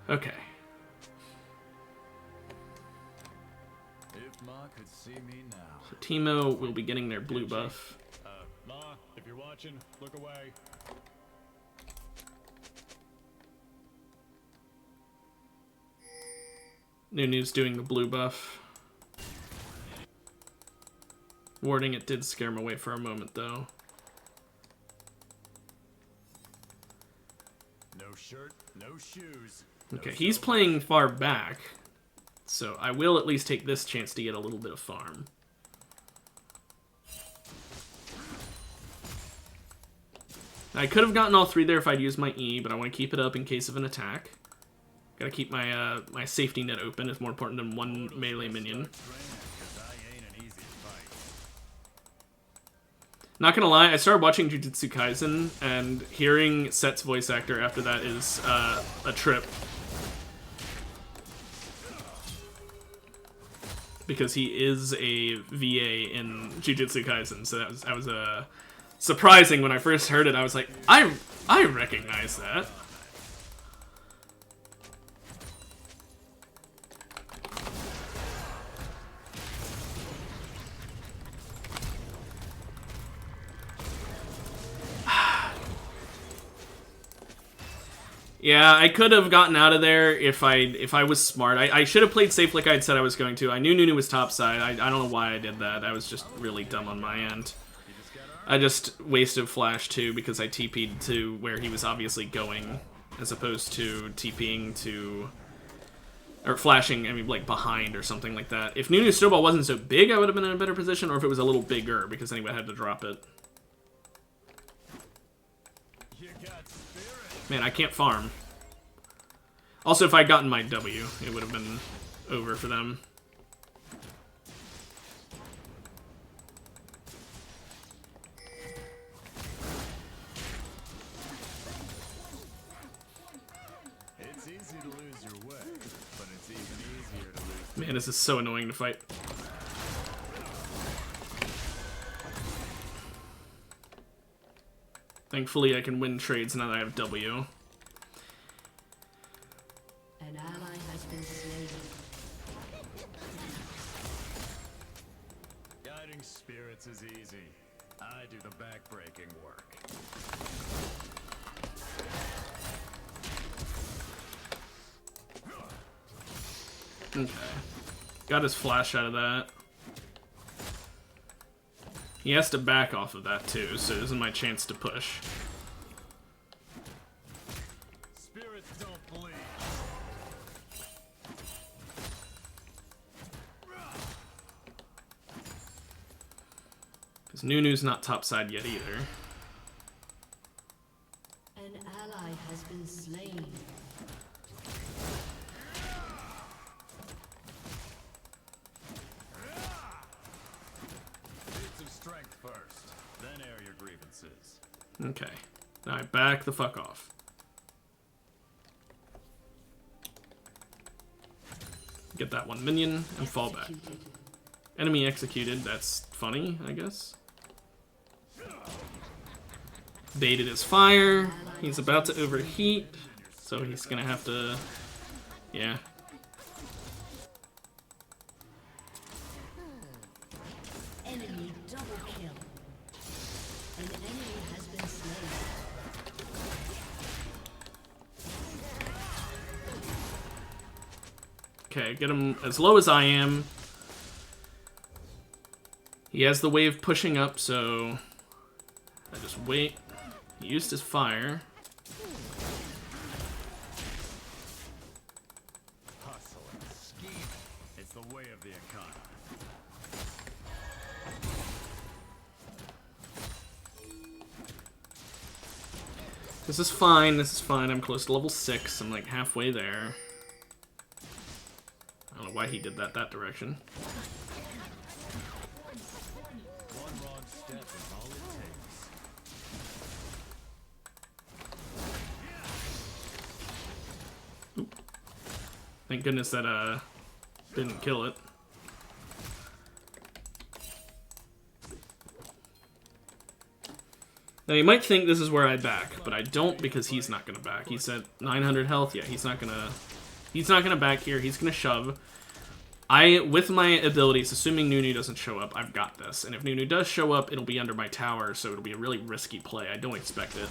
A: Okay.
C: If Ma could see me now.
A: So Teemo will be getting their blue buff.
C: Ma, if you're watching, look away.
A: Nunu's doing the blue buff. Warding it did scare him away for a moment, though.
C: No shirt, no shoes.
A: Okay, he's playing far back, so I will at least take this chance to get a little bit of farm. I could have gotten all three there if I'd used my E, but I want to keep it up in case of an attack. Gotta keep my my safety net open. It's more important than one melee minion. Not gonna lie, I started watching Jujutsu Kaisen, and hearing Set's voice actor after that is a trip. because he is a VA in Jujutsu Kaisen, so that was surprising when I first heard it. I was like, I recognize that. Yeah, I could have gotten out of there if I was smart. I should have played safe like I had said I was going to. I knew Nunu was topside. I don't know why I did that. I was just really dumb on my end. I just wasted Flash too because I TP'd to where he was obviously going, as opposed to TPing to... Or flashing, I mean, like, behind or something like that. If Nunu's snowball wasn't so big, I would have been in a better position, or if it was a little bigger, because then he would have had to drop it. Man, I can't farm. Also, if I'd gotten my W, it would have been over for them.
C: It's easy to lose your way, but it's even easier to lose.
A: Man, this is so annoying to fight. Thankfully, I can win trades now that I have W.
B: An ally has been slain.
C: Guiding spirits is easy. I do the back-breaking work.
A: Okay. Got his flash out of that. He has to back off of that too, so this is my chance to push.
C: Spirits don't bleed.
A: Because Nunu's not topside yet either.
B: An ally has been slain.
C: Strength first, then air your grievances.
A: Okay. Now I back the fuck off. Get that one minion and fall back.
B: Executed.
A: Enemy executed. That's funny, I guess. Baited his fire. He's about to overheat, so he's gonna have to... Yeah.
B: Enemy double kill. An enemy has been slain.
A: Okay, get him as low as I am. He has the wave pushing up, so I just wait. He used his fire.
C: Hustle and scheme. It's the way of the economy.
A: This is fine, this is fine. I'm close to level 6. I'm like halfway there. I don't know why he did that direction.
C: One wrong step is all it takes.
A: Thank goodness that didn't kill it. Now you might think this is where I back, but I don't because he's not gonna back. He's at 900 health. Yeah, he's not gonna back here. He's gonna shove. With my abilities, assuming Nunu doesn't show up, I've got this. And if Nunu does show up, it'll be under my tower, so it'll be a really risky play. I don't expect it.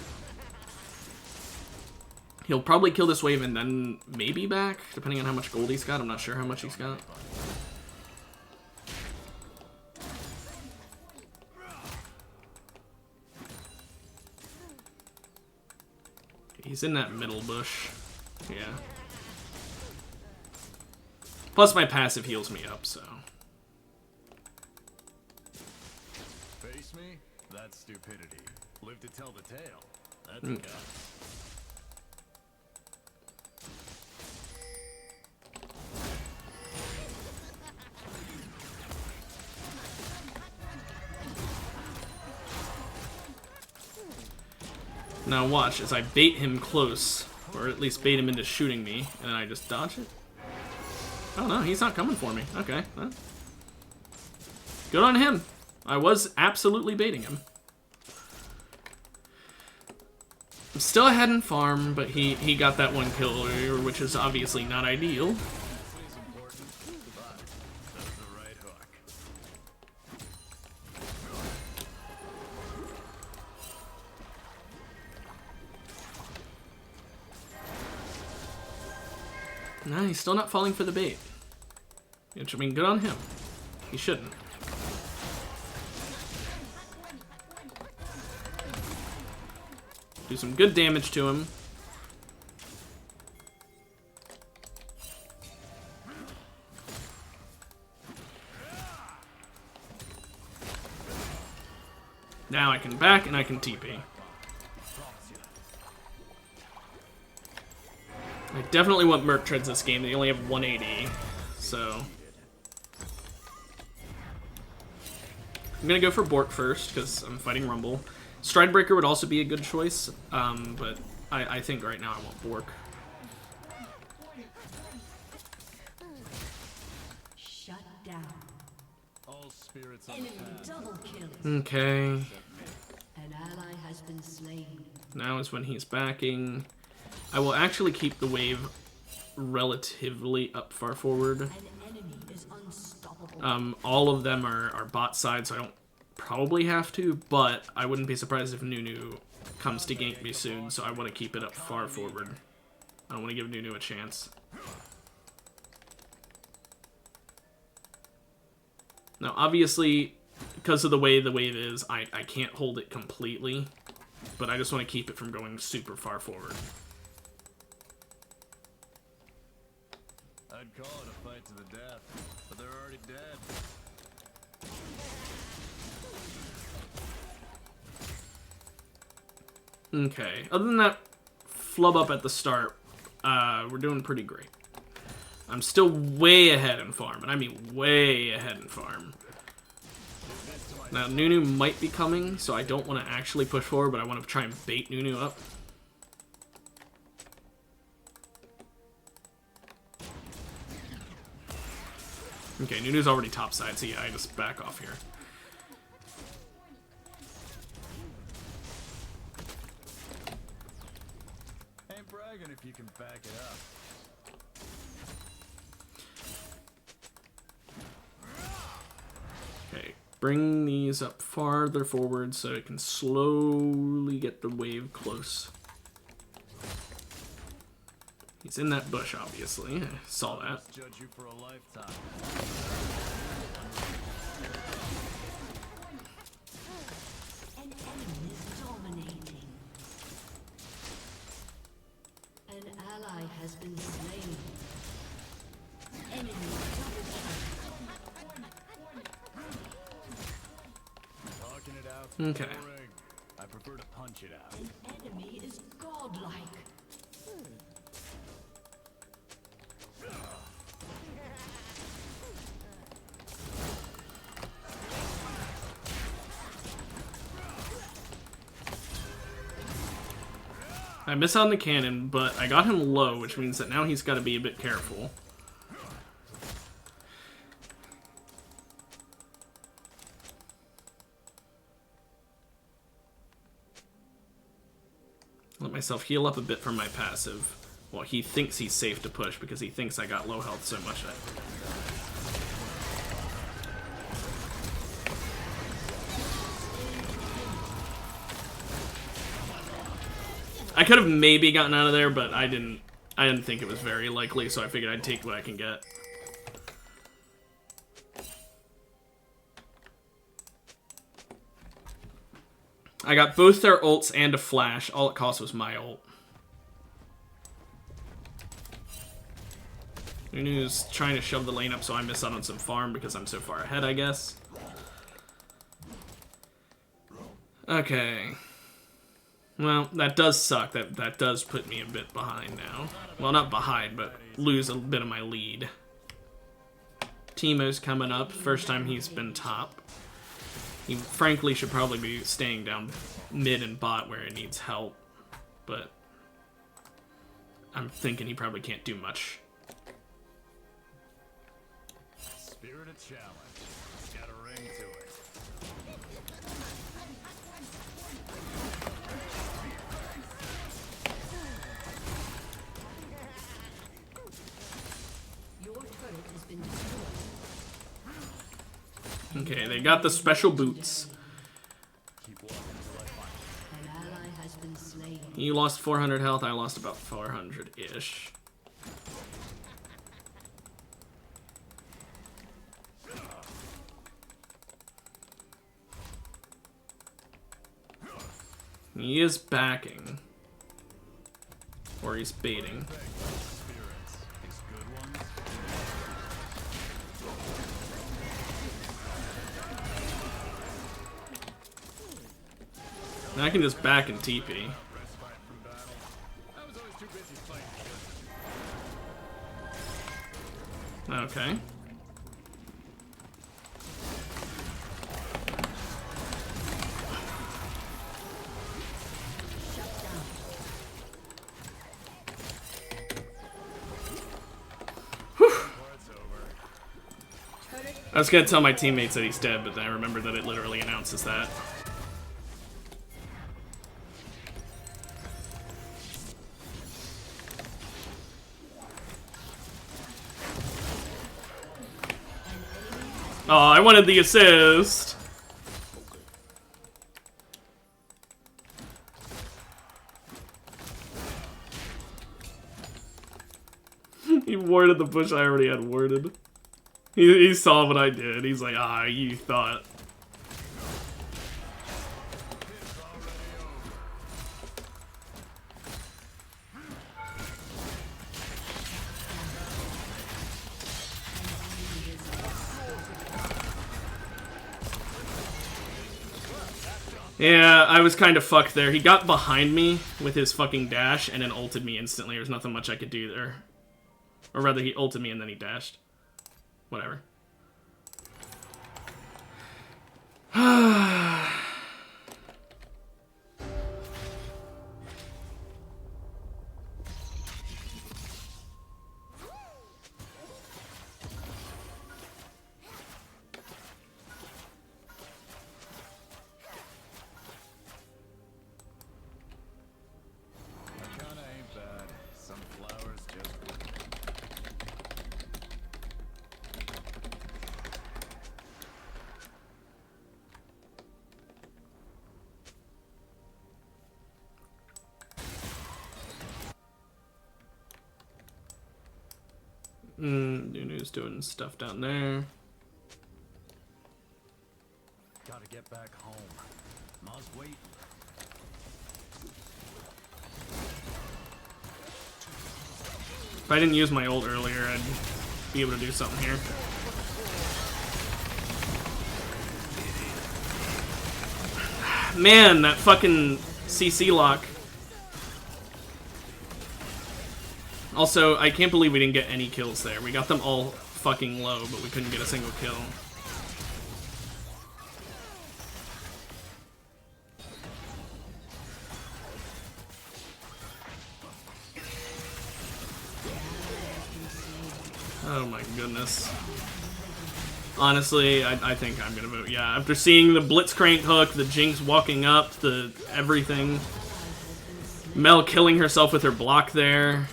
A: He'll probably kill this wave and then maybe back, depending on how much gold he's got. I'm not sure how much he's got. He's in that middle bush. Yeah. Plus my passive heals me up, so.
C: Face me? That's stupidity. Live to tell the tale. That's
A: Okay.
C: a guy.
A: Now watch, as I bait him close, or at least bait him into shooting me, and then I just dodge it. Oh no, he's not coming for me. Okay. Well, Good on him. I was absolutely baiting him. I'm still ahead in farm, but he got that one kill, which is obviously not ideal. Nah, he's still not falling for the bait. Which, I mean, good on him. He shouldn't. Do some good damage to him. Now I can back and I can TP. I definitely want Merc Treads this game. They only have 180, so... I'm gonna go for Bork first, because I'm fighting Rumble. Stridebreaker would also be a good choice, but I think right now I want Bork.
B: Shut down.
C: All spirits on
B: Enemy
C: the path.
B: double kill.
A: Okay,
B: An ally has been slain.
A: now is when he's backing. I will actually keep the wave relatively up far forward.
B: An enemy is unstoppable.
A: All of them are bot side, so I don't probably have to, but I wouldn't be surprised if Nunu comes to gank me soon, so I want to keep it up far forward. I don't want to give Nunu a chance. Now, obviously, because of the way the wave is, I can't hold it completely, but I just want to keep it from going super far forward.
C: I'd call it a fight to the death, but they're already dead.
A: Okay, other than that flub up at the start, we're doing pretty great. I'm still way ahead in farm, and I mean way ahead in farm. Now, Nunu might be coming, so I don't want to actually push forward, but I want to try and bait Nunu up. Okay, Nunu's already topside, so yeah, I just back off here.
C: Ain't bragging if you can back it up.
A: Okay, bring these up farther forward so it can slowly get the wave close. He's in that bush, obviously. I saw that.
C: Judge you for a lifetime.
B: An enemy is dominating. An ally has been slain. Enemy double
C: Talking it out.
A: Okay.
C: Boring. I prefer to punch it out.
B: kill. An enemy is godlike.
A: I miss out on the cannon, but I got him low, which means that now he's got to be a bit careful. Let myself heal up a bit from my passive. Well, he thinks he's safe to push because he thinks I got low health so much. I could have maybe gotten out of there, but I didn't think it was very likely, so I figured I'd take what I can get. I got both their ults and a flash. All it cost was my ult. Nunu's trying to shove the lane up so I miss out on some farm because I'm so far ahead, I guess. Okay. Well, that does suck. That does put me a bit behind now. Well, not behind, but lose a bit of my lead. Teemo's coming up. First time he's been top. He frankly should probably be staying down mid and bot where he needs help. But I'm thinking he probably can't do much.
C: Spirit of challenge. Gotta ring to it.
B: Your turret has been destroyed.
A: Okay, they got the special boots.
C: Keep walking till I find
B: An ally has been slain.
A: You lost 400 health, I lost about 400-ish. He is backing. Or he's baiting.
C: spirits. These good ones.
A: Now I can just back and TP.
C: Respite from battle. I was always too busy fighting.
A: Okay. I was gonna tell my teammates that he's dead, but then I remembered that it literally announces that. Oh, I wanted the assist. He warded the bush I already had warded. He saw what I did. He's like, ah, you thought. Yeah, I was kind of fucked there. He got behind me with his fucking dash and then ulted me instantly. There's nothing much I could do there. Or rather, he ulted me and then he dashed. Whatever.
C: Kinda ain't bad. Some flowers just.
A: Nunu's doing stuff down there.
C: Gotta get back home. Ma's waiting.
A: If I didn't use my ult earlier, I'd be able to do something here. Man, that fucking CC lock. Also, I can't believe we didn't get any kills there. We got them all fucking low, but we couldn't get a single kill. Oh my goodness. Honestly, I think I'm gonna vote yeah. After seeing the Blitzcrank hook, the Jinx walking up, the everything. Mel killing herself with her block there.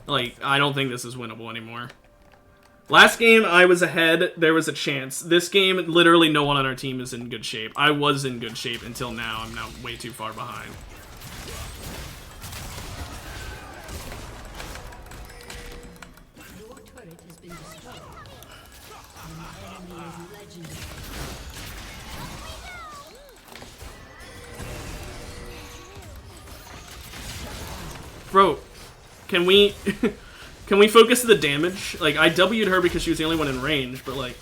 A: Like, I don't think this is winnable anymore. Last game, I was ahead. There was a chance. This game, literally no one on our team is in good shape. I was in good shape until now. I'm now way too far behind.
B: Your turret has been destroyed. An enemy is legendary.
A: Bro, can we... can we focus the damage? Like, I W'd her because she was the only one in range, but like...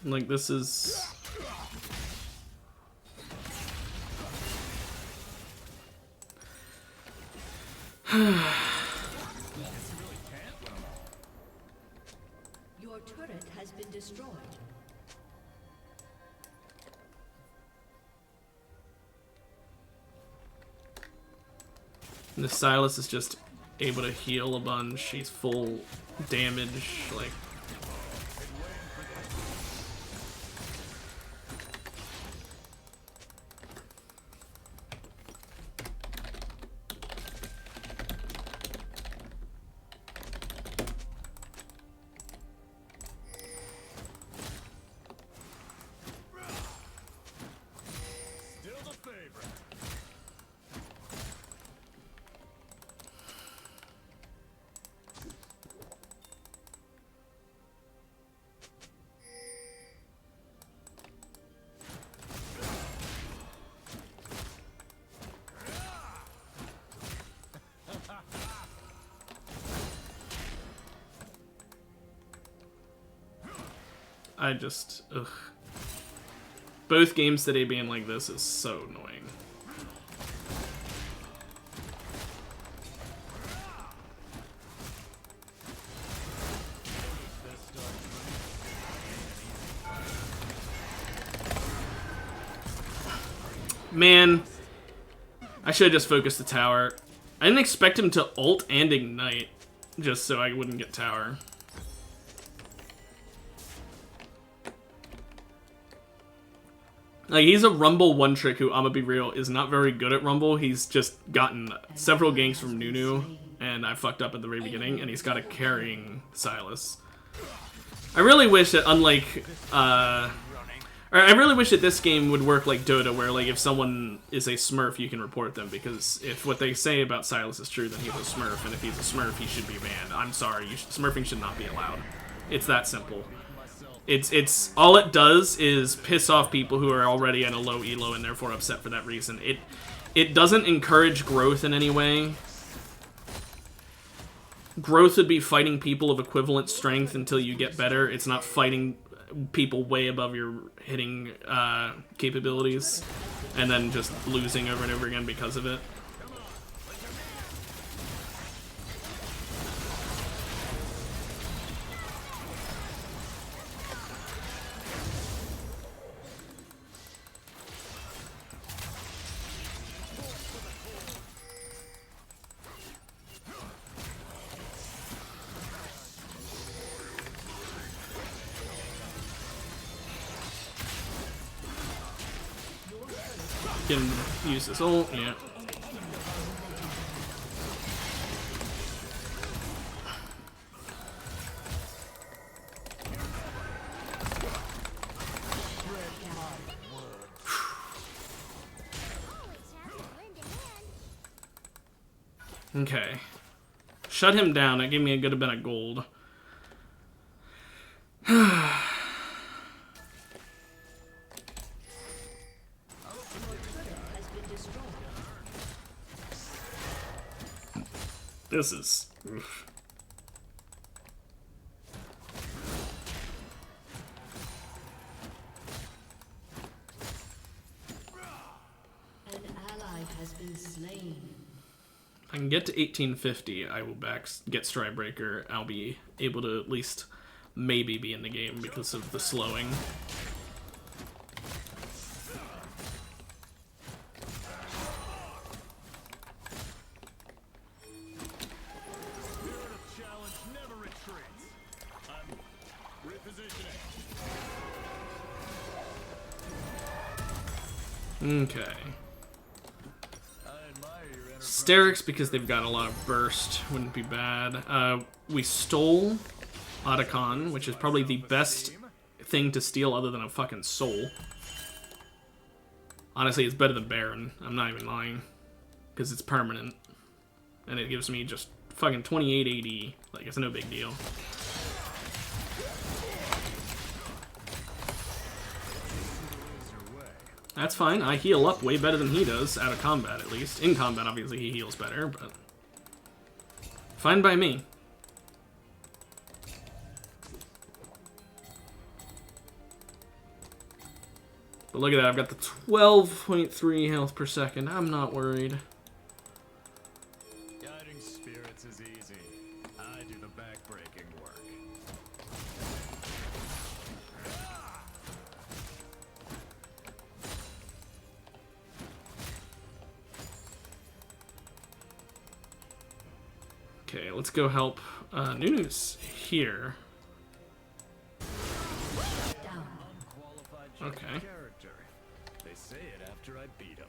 A: Like, this is... And the Silas is just able to heal a bunch. He's full damage, like.
C: Still the favorite.
A: I just, ugh. Both games today being like this is so annoying. Man, I should have just focused the tower. I didn't expect him to ult and ignite, just so I wouldn't get tower. Like, he's a Rumble one-trick who, I'ma be real, is not very good at Rumble. He's just gotten several ganks from Nunu, and I fucked up at the very beginning, and he's got a carrying Silas. I really wish that, unlike, I really wish that this game would work like Dota, where, like, if someone is a Smurf, you can report them, because if what they say about Silas is true, then he's a Smurf, and if he's a Smurf, he should be banned. I'm sorry, Smurfing should not be allowed. It's that simple. It's all it does is piss off people who are already at a low elo and therefore upset for that reason. It doesn't encourage growth in any way. Growth would be fighting people of equivalent strength until you get better. It's not fighting people way above your hitting capabilities and then just losing over and over again because of it. Can use this ult, yeah. Okay. Shut him down. That gave me a good bit of gold. This is... Oof.
B: An ally has been slain.
A: If I can get to 1850, I will get Strybreaker. I'll be able to at least maybe be in the game because of the slowing. Okay. Sterix, because they've got a lot of burst, wouldn't be bad. We stole Otacon, which is probably the best thing to steal other than a fucking soul. Honestly, it's better than Baron. I'm not even lying. Because it's permanent. And it gives me just fucking 28 AD. Like, it's no big deal. That's fine. I heal up way better than he does, out of combat at least. In combat, obviously, he heals better, but... fine by me. But look at that, I've got the 12.3 health per second. I'm not worried.
C: Guiding spirits is easy. I do the back-breaking work.
A: Okay, let's go help Nunu's here.
B: Down.
C: Unqualified
A: Okay.
C: character. They say it after I beat him.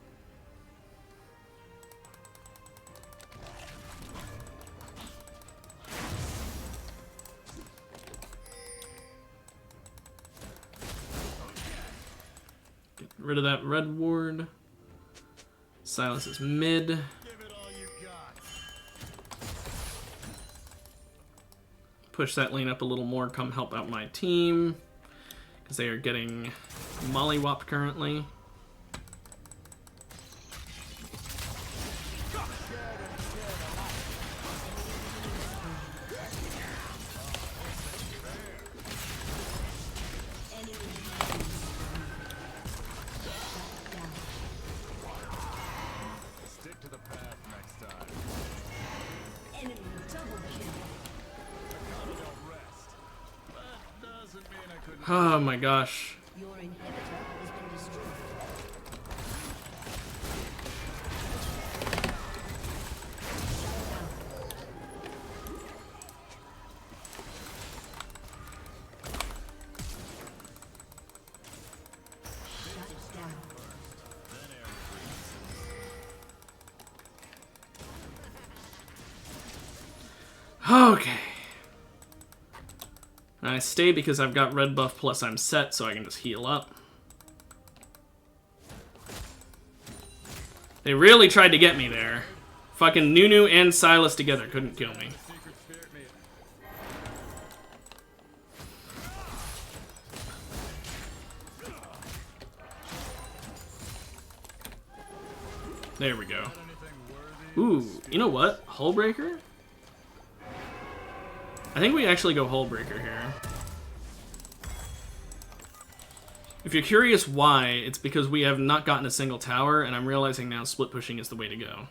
A: Get rid of that red ward. Silas is mid.
C: Give it all you got.
A: Push that lane up a little more. Come help out my team. Because they are getting mollywopped currently.
C: Stick to the path next time.
B: Enemy double kill.
C: Don't rest. That doesn't mean I couldn't.
A: Oh my gosh.
B: Your inhibitor has been destroyed. Shut down.
A: Okay. I stay because I've got red buff plus I'm set, so I can just heal up. They really tried to get me there. Fucking Nunu and Silas together couldn't kill me.
C: Secret spirit me.
A: There we go.
C: Anything worthy?
A: Ooh, you know what? Hullbreaker? I think we actually go Hullbreaker here. If you're curious why, it's because we have not gotten a single tower, and I'm realizing now split pushing is the way to go.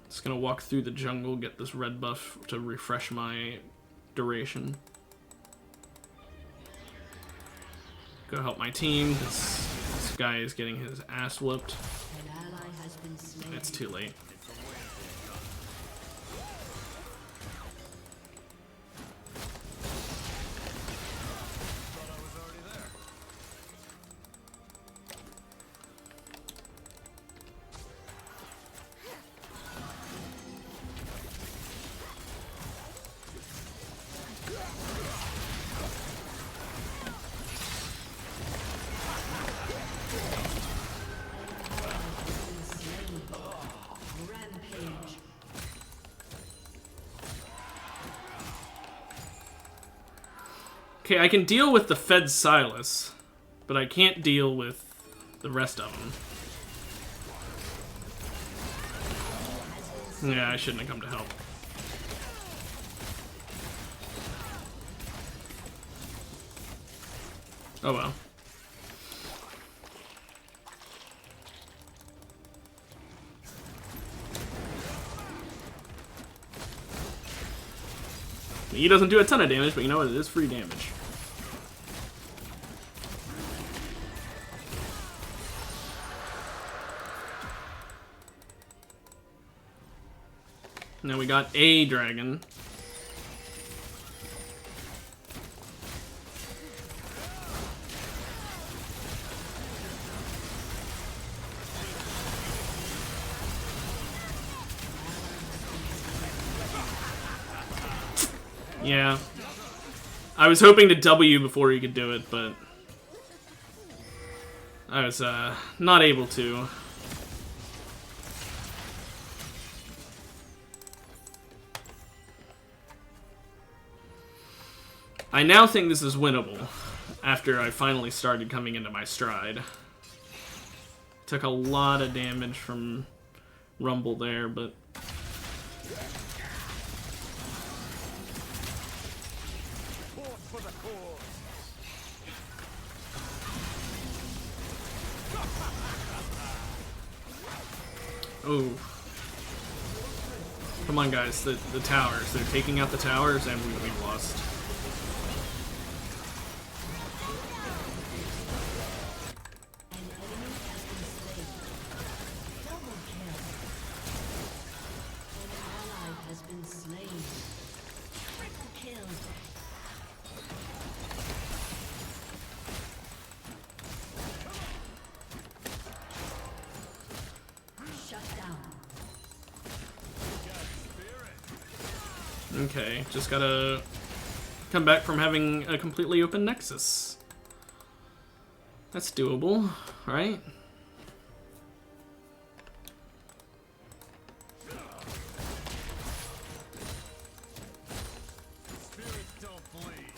A: Just gonna walk through the jungle, get this red buff to refresh my duration. Go help my team. This guy is getting his ass whooped.
B: An ally has been slain.
A: It's too late.
C: Thought I was already there.
B: Rampage.
A: Okay, I can deal with the Fed Silas, but I can't deal with the rest of them. Yeah, I shouldn't have come to help. Oh well. He doesn't do a ton of damage, but you know what? It is free damage. Now we got a dragon. Yeah. I was hoping to W before he could do it, but I was not able to. I now think this is winnable after I finally started coming into my stride. Took a lot of damage from Rumble there, but oh. Come on, guys. The towers. They're taking out the towers, and we lost. Okay, just gotta come back from having a completely open Nexus. That's doable, right?
C: Spirits don't bleed.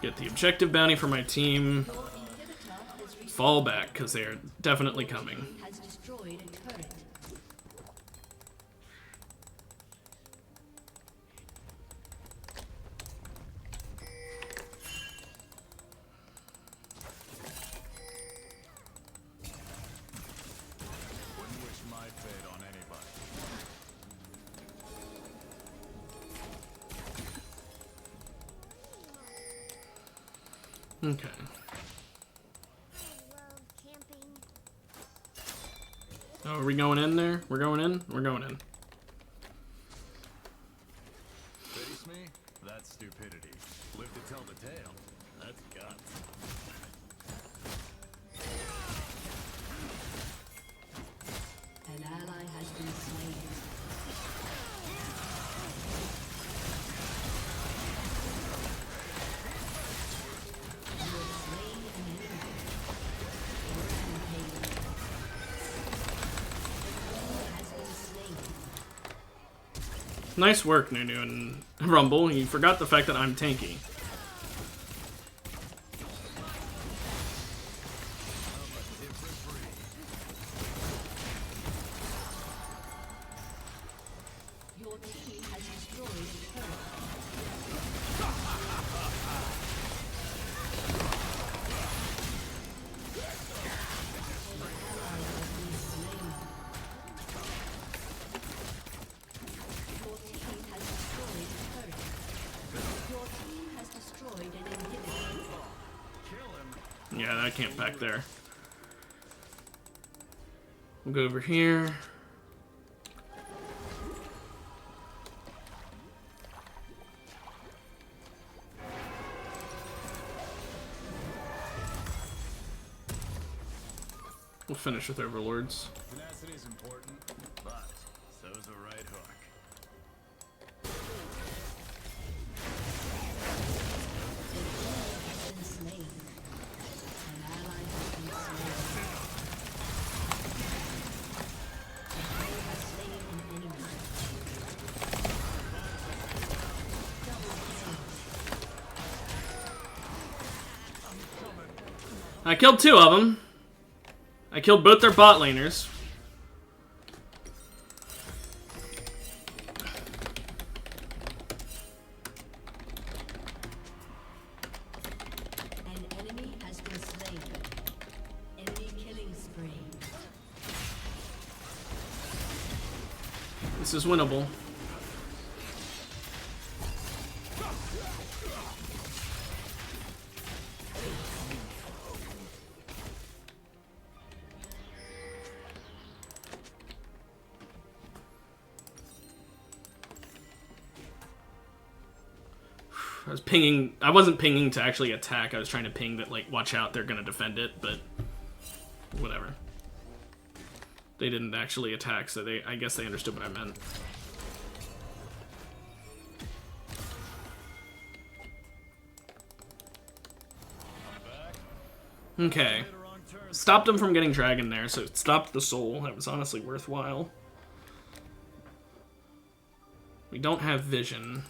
A: Get the objective bounty for my team. Fall back, because they are definitely coming.
B: Has destroyed a turret.
C: Wouldn't wish my fate on anybody.
A: Okay. Oh, are we going in there? We're going in? We're going in.
C: Face me? That's stupidity. Live to tell the tale. That's guts.
B: An ally has been slain. You have slain an enemy. Rampage. Has been slain.
A: Nice work, Nunu and Rumble. You forgot the fact that I'm tanky.
B: Your team has destroyed a turret. Your team has destroyed a turret. Your team has destroyed an inhibitor.
A: Yeah, that can't back there. We'll go over here. We'll finish with Overlords.
C: Tenacity is important, but so's a right hook.
B: Has been slain. An ally has been slain. An ally has slain an enemy. Double kill.
A: I killed 2 of them. I killed both their bot laners.
B: An enemy has been slain. Enemy killing spree.
A: This is winnable. I was pinging. I wasn't pinging to actually attack. I was trying to ping that, like, watch out, they're gonna defend it, but whatever. They didn't actually attack, so I guess they understood what I meant. Okay. Stopped him from getting dragon there, so it stopped the soul. That was honestly worthwhile. We don't have vision.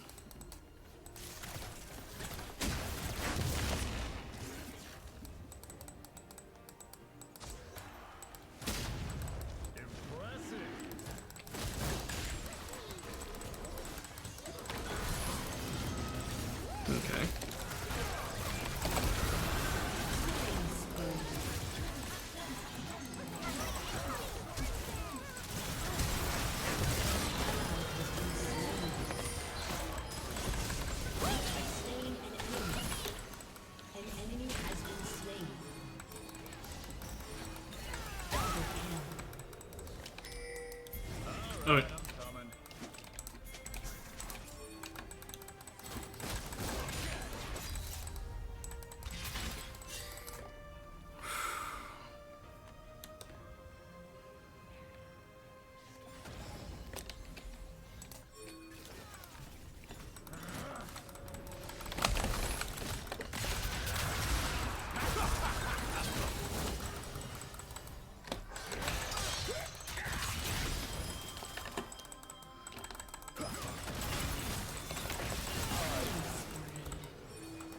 A: Okay. Oh, wait.
C: I'm coming.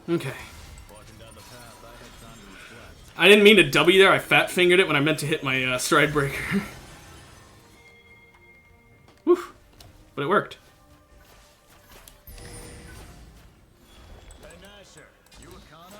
A: Okay.
C: Walking down the path, I had time to reflect.
A: I didn't mean to W there. I fat fingered it when I meant to hit my stride breaker. Whew. But it worked.
C: Hey Nasher, you a Kana?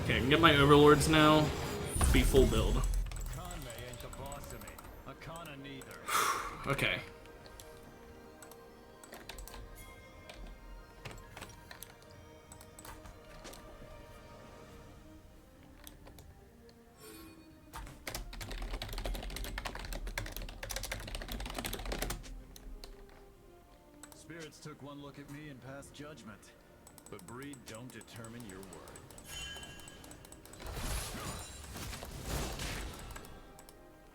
A: Okay, I can get my overlords now. Be full build.
C: Conway ain't the boss of me. A Kana neither.
A: Okay.
C: Spirits took one look at me and passed judgment. But breed don't determine your worth.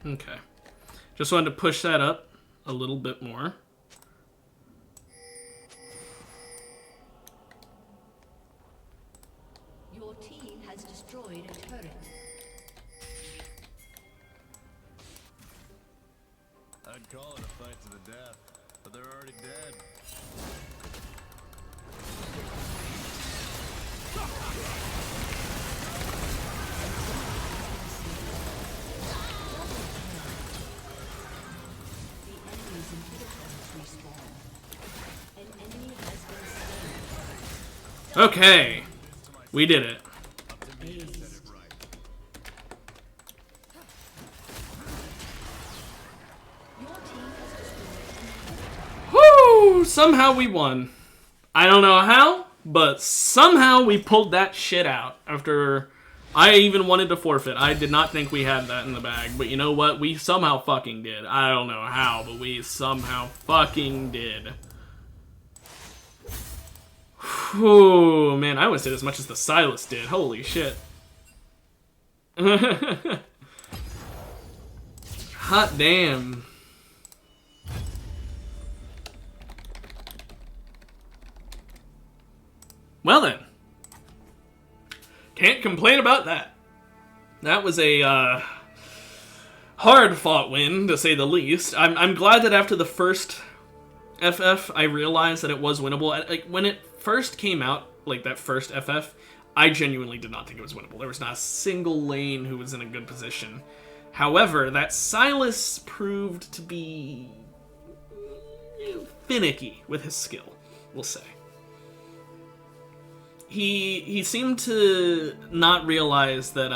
A: Okay. Just wanted to push that up a little bit more.
B: Your team has destroyed a turret.
C: I'd call it a fight to the death, but they're already dead.
B: The enemy's inhibitor has respawned. An enemy has been slain.
A: Okay. We did it.
C: Up to me to set it right.
B: Your team has destroyed an
A: Woo! Somehow we won. I don't know how, but somehow we pulled that shit out after I even wanted to forfeit. I did not think we had that in the bag, but you know what? We somehow fucking did. I don't know how, but we somehow fucking did. Whew, man, I almost did as much as the Silas did. Holy shit. Hot damn. Well then. Can't complain about that. That was a hard-fought win, to say the least. I'm glad that after the first FF, I realized that it was winnable. Like, when it first came out, like that first FF, I genuinely did not think it was winnable. There was not a single lane who was in a good position. However, that Silas proved to be finicky with his skill, we'll say. He seemed to not realize that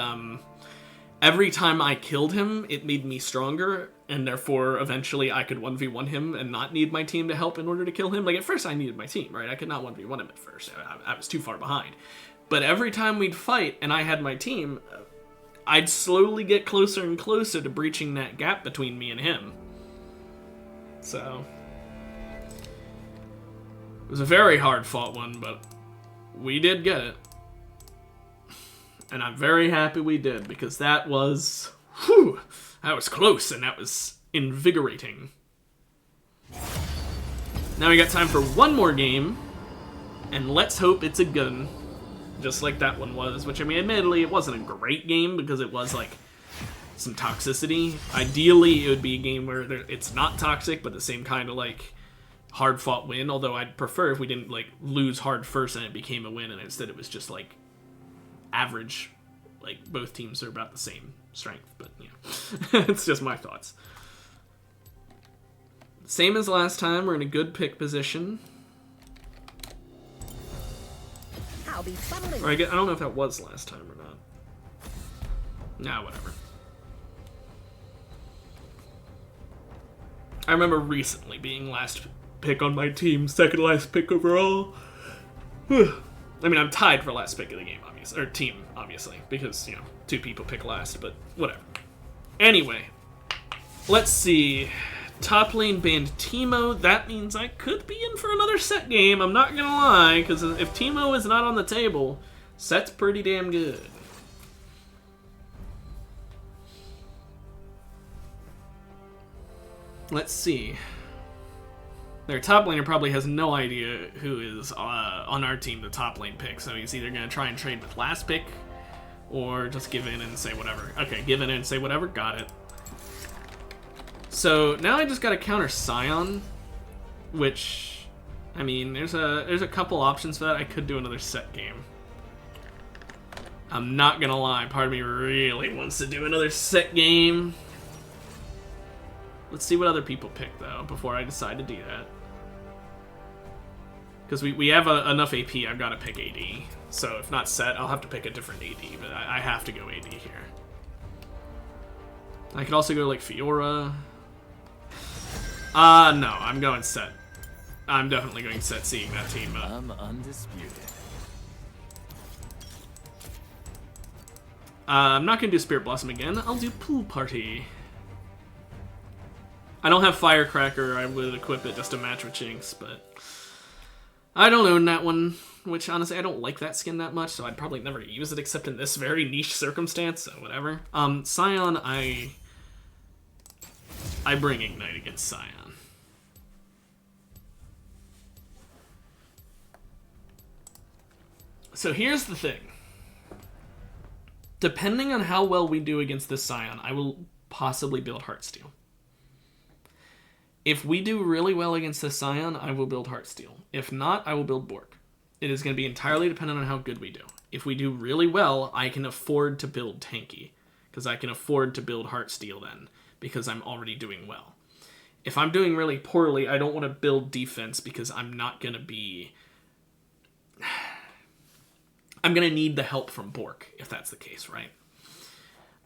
A: every time I killed him, it made me stronger, and therefore eventually I could 1v1 him and not need my team to help in order to kill him. Like, at first I needed my team, right? I could not 1v1 him at first. I was too far behind. But every time we'd fight and I had my team, I'd slowly get closer and closer to breaching that gap between me and him. So it was a very hard fought one, but we did get it. And I'm very happy we did, because that was, whew, that was close, and that was invigorating. Now we got time for one more game, and let's hope it's a good one, just like that one was, which, I mean, admittedly, it wasn't a great game, because it was, like, some toxicity. Ideally, it would be a game where it's not toxic, but the same kind of, like, hard-fought win, although I'd prefer if we didn't, like, lose hard first and it became a win, and instead it was just, like, average. Like, both teams are about the same strength, but, you know. It's just my thoughts. Same as last time, we're in a good pick position.
D: I'll be funneling.
A: Or I don't know if that was last time or not. Nah, whatever. I remember recently being last pick on my team, second last pick overall. I mean, I'm tied for last pick of the game, obviously, or team, obviously, because, you know, 2 people pick last, but whatever. Anyway, let's see. Top lane banned Teemo. That means I could be in for another set game, I'm not gonna lie, because if Teemo is not on the table, set's pretty damn good. Let's see. Their top laner probably has no idea who is on our team the top lane pick, so he's either going to try and trade with last pick or just give in and say whatever. Okay, give in and say whatever, got it. So now I just got to counter Scion, which, I mean, there's a couple options for that. I could do another set game. I'm not going to lie, part of me really wants to do another set game. Let's see what other people pick, though, before I decide to do that. Because we have enough AP, I've got to pick AD. So if not set, I'll have to pick a different AD, but I have to go AD here. I could also go, like, Fiora. No, I'm going set. I'm definitely going set, seeing that team up.
C: I'm undisputed.
A: I'm not going to do Spirit Blossom again. I'll do Pool Party. I don't have Firecracker. I would equip it just to match with Jinx, but I don't own that one, which honestly I don't like that skin that much, so I'd probably never use it except in this very niche circumstance, so whatever. Scion, I bring Ignite against Scion. So here's the thing. Depending on how well we do against this Scion, I will possibly build Heartsteel. If we do really well against the Scion, I will build Heartsteel. If not, I will build Bork. It is going to be entirely dependent on how good we do. If we do really well, I can afford to build Tanky, because I can afford to build Heartsteel then, because I'm already doing well. If I'm doing really poorly, I don't want to build defense, because I'm not going to be... I'm going to need the help from Bork, if that's the case, right?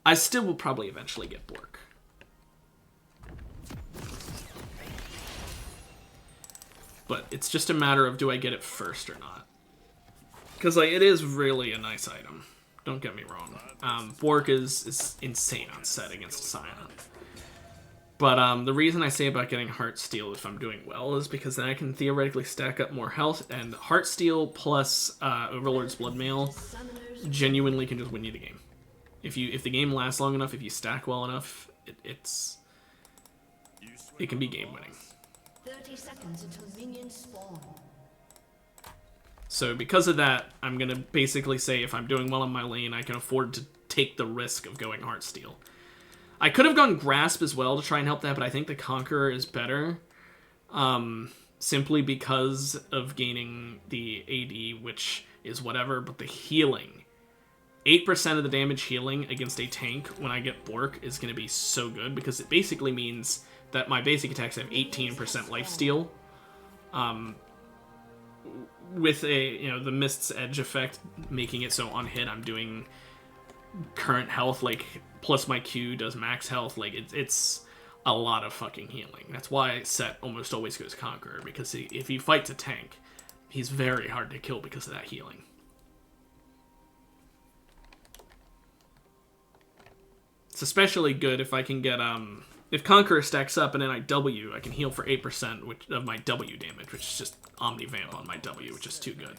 A: I still will probably eventually get Bork. But it's just a matter of do I get it first or not. Because, like, it is really a nice item. Don't get me wrong. Bork is insane on set against Scion. But the reason I say about getting Heartsteel if I'm doing well is because then I can theoretically stack up more health, and Heartsteel plus Overlord's Bloodmail genuinely can just win you the game. If the game lasts long enough, if you stack well enough, it can be game winning.
B: 30 seconds until minions spawn.
A: So because of that, I'm going to basically say if I'm doing well in my lane, I can afford to take the risk of going Heartsteel. I could have gone Grasp as well to try and help that, but I think the Conqueror is better. Simply because of gaining the AD, which is whatever, but the healing. 8% of the damage healing against a tank when I get Bork is going to be so good, because it basically means that my basic attacks have 18% lifesteal. With the Mist's Edge effect making it so on hit I'm doing current health, like, plus my Q does max health. Like, it's a lot of fucking healing. That's why Set almost always goes Conqueror, because if he fights a tank, he's very hard to kill because of that healing. It's especially good if I can get, if Conqueror stacks up and then I W, I can heal for 8% of my W damage, which is just Omni-Vamp on my W, which is too good.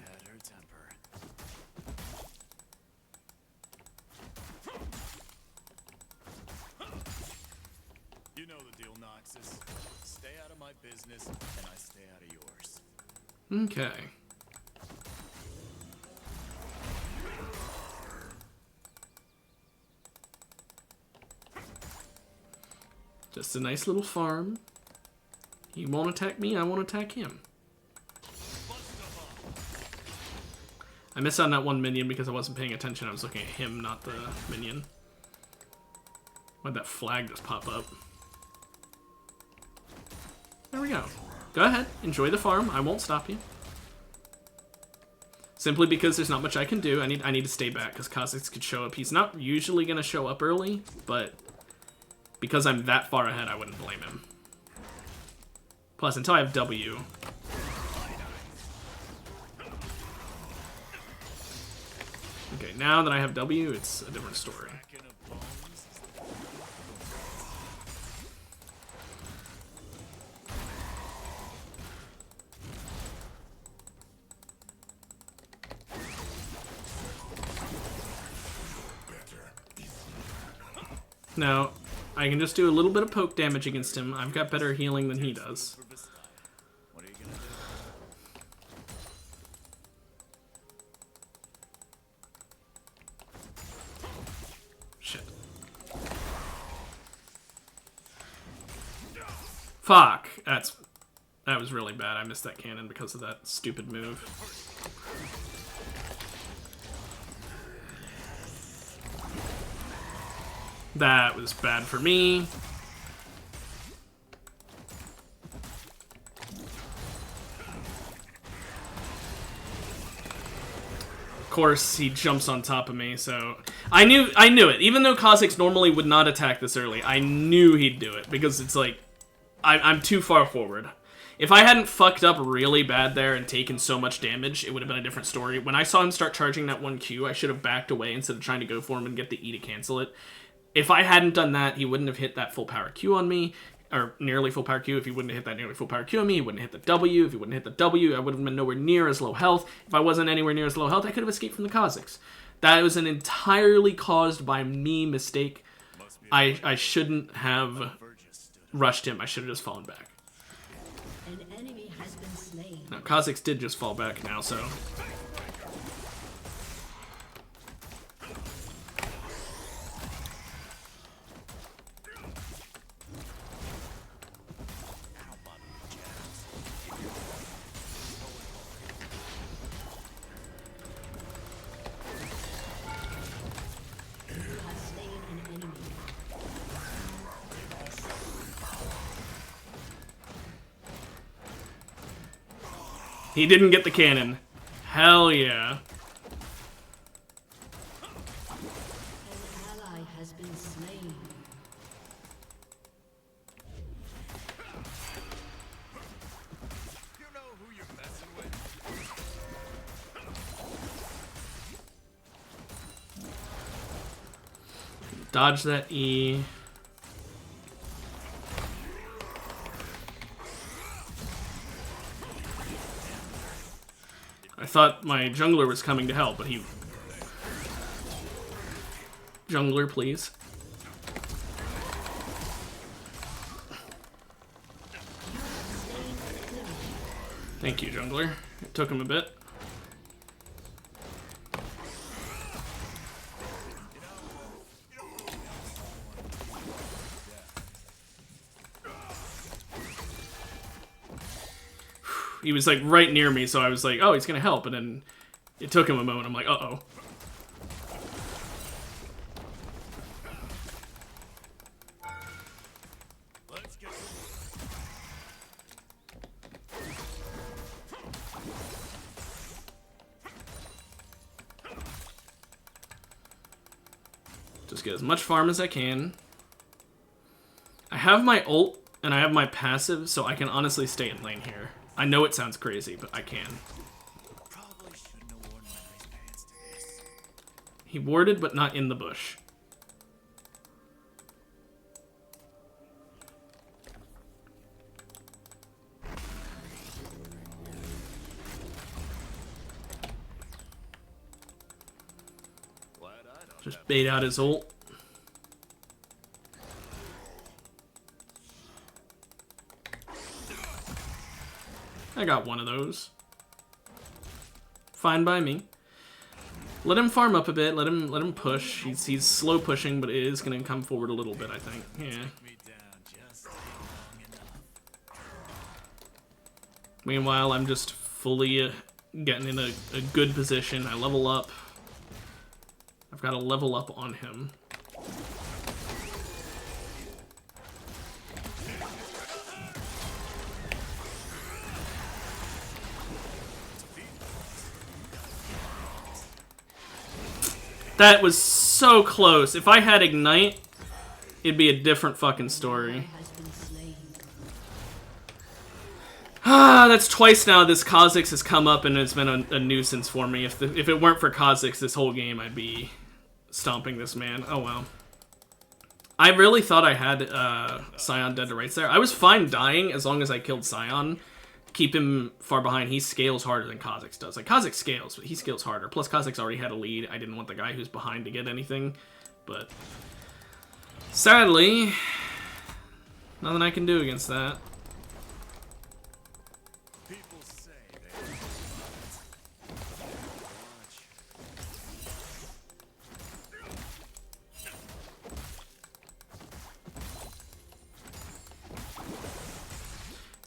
C: You know the deal, Noxus. Stay out of my business, and I stay out of yours.
A: Okay. Just a nice little farm. He won't attack me, I won't attack him. I missed out on that one minion because I wasn't paying attention. I was looking at him, not the minion. Why'd that flag just pop up? There we go. Go ahead, enjoy the farm. I won't stop you. Simply because there's not much I can do. I need to stay back because Kha'Zix could show up. He's not usually going to show up early, but because I'm that far ahead, I wouldn't blame him. Plus, until I have W. Okay, now that I have W, it's a different story. Now, I can just do a little bit of poke damage against him. I've got better healing than he does.
C: What are you gonna do?
A: Shit. Fuck! That was really bad. I missed that cannon because of that stupid move. That was bad for me. Of course, he jumps on top of me, so... I knew it. Even though Kha'Zix normally would not attack this early, I knew he'd do it, because it's like... I'm too far forward. If I hadn't fucked up really bad there and taken so much damage, it would have been a different story. When I saw him start charging that 1Q, I should have backed away instead of trying to go for him and get the E to cancel it. If I hadn't done that, he wouldn't have hit that full power Q on me, or nearly full power Q. If he wouldn't have hit that nearly full power Q on me, he wouldn't have hit the W. If he wouldn't have hit the W, I would have been nowhere near as low health. If I wasn't anywhere near as low health, I could have escaped from the Kha'Zix. That was an entirely caused by me mistake. I shouldn't have rushed him. I should have just fallen back.
B: An enemy has been slain.
A: Now, Kha'Zix did just fall back now, so... He didn't get the cannon. Hell yeah.
B: An ally has been slain.
C: You know who you're messing with?
A: Dodge that E. I thought my jungler was coming to help, but he... Jungler, please. Thank you, jungler. It took him a bit. He was like right near me, so I was like, oh, he's gonna help, and then it took him a moment. I'm like, uh-oh.
C: Let's get
A: Just get as much farm as I can. I have my ult, and I have my passive, so I can honestly stay in lane here. I know it sounds crazy, but I can.
C: Probably shouldn't have worn my nice pants to this.
A: He warded, but not in the bush.
C: Glad I don't
A: Just
C: have
A: bait out his ult. I got one of those. Fine by me. Let him farm up a bit. Let him push. He's slow pushing, but it is gonna come forward a little bit, I think. Yeah.
C: me down just long enough.
A: Meanwhile, I'm just fully getting in a good position. I level up. I've got to level up on him. That was so close. If I had Ignite, it'd be a different fucking story.
B: Has been slain.
A: That's twice now this Kha'Zix has come up and it's been a nuisance for me. If it weren't for Kha'Zix this whole game, I'd be stomping this man. Oh well. I really thought I had Scion dead to rights there. I was fine dying as long as I killed Scion. Keep him far behind. He scales harder than Kha'Zix does. Like, Kha'Zix scales, but he scales harder. Plus, Kha'Zix already had a lead. I didn't want the guy who's behind to get anything. But, sadly, nothing I can do against that.
C: People say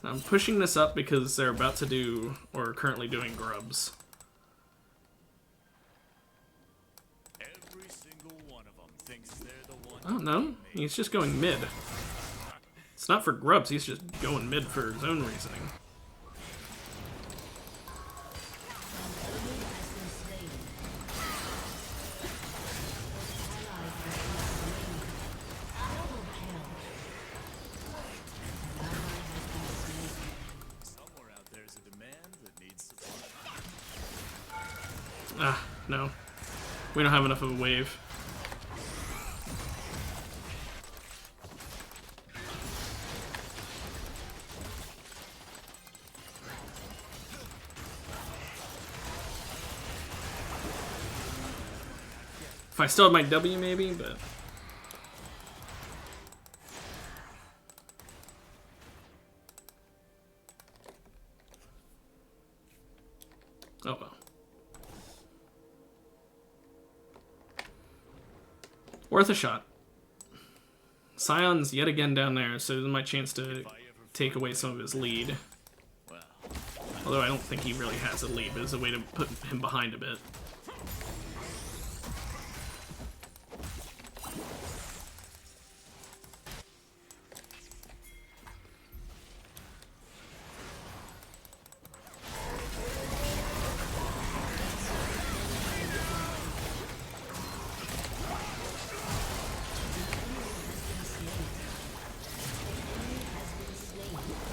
C: they
A: I'm pushing this up because they're about to do, or are currently doing grubs.
C: every single one of them thinks they're the one.
A: Oh, no. He's just going mid. It's not for grubs, he's just going mid for his own reasoning.
C: Somewhere out there's a demand that needs supply.
A: Ah, no. We don't have enough of a wave. If I still had my W, maybe, but... oh well. Worth a shot. Scion's yet again down there, so this is my chance to take away some of his lead.
C: Well,
A: Although I don't think he really has a lead, but it's a way to put him behind a bit.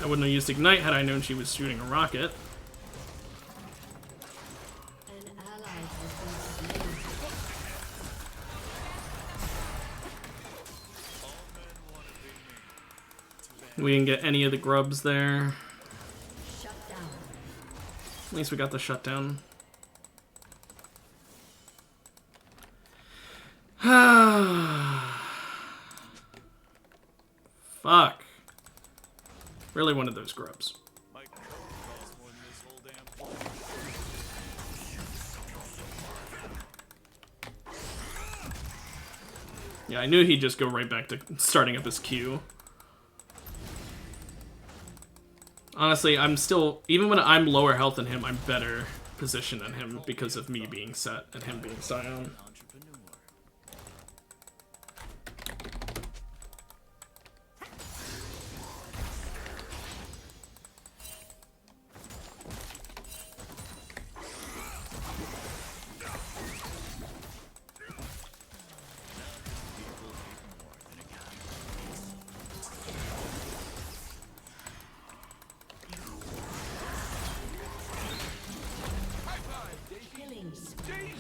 A: I wouldn't have used Ignite had I known she was shooting a rocket.
B: An ally has been slain.
A: We didn't get any of the grubs there.
B: Shut down.
A: At least we got the shutdown. Fuck. Really wanted those grubs.
C: my coat costs more than this whole damn place.
A: Yeah, I knew he'd just go right back to starting up his Q. Honestly, I'm still... even when I'm lower health than him, I'm better positioned than him because of me being set and him being Scion.
C: Entrepreneur. People hate more than a guy.
B: Killing spree.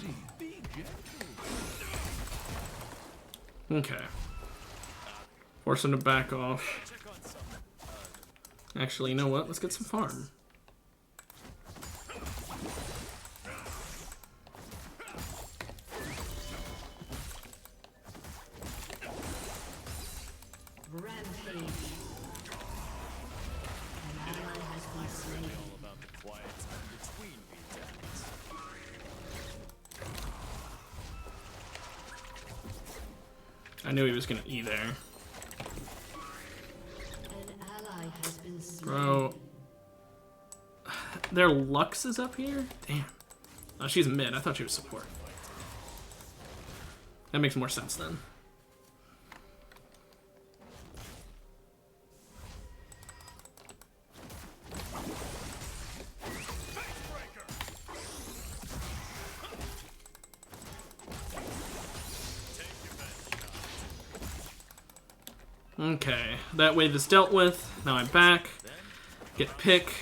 A: Okay. Force him to back off.
C: Check on something.
A: Actually, you know what? Let's get some farm.
B: Rampage. An ally has been slain.
C: All about the quiet time between beatdowns.
A: I knew he was gonna E there.
B: An ally has been slain.
A: Bro. Their Lux is up here? Damn. Oh, she's mid. I thought she was support. That makes more sense then. Okay, that wave is dealt with. Now I'm back. Get pick.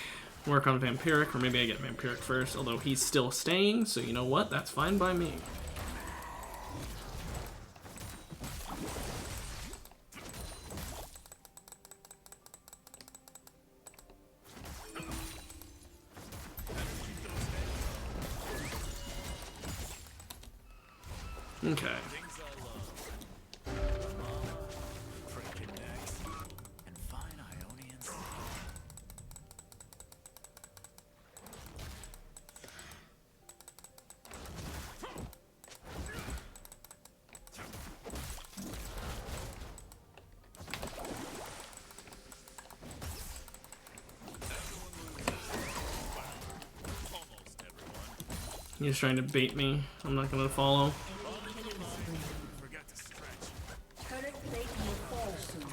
A: work on Vampiric, or maybe I get Vampiric first, although he's still staying, so you know what? That's fine by me. Okay. He's trying to bait me. I'm not gonna follow.
B: Turret plate will fall soon.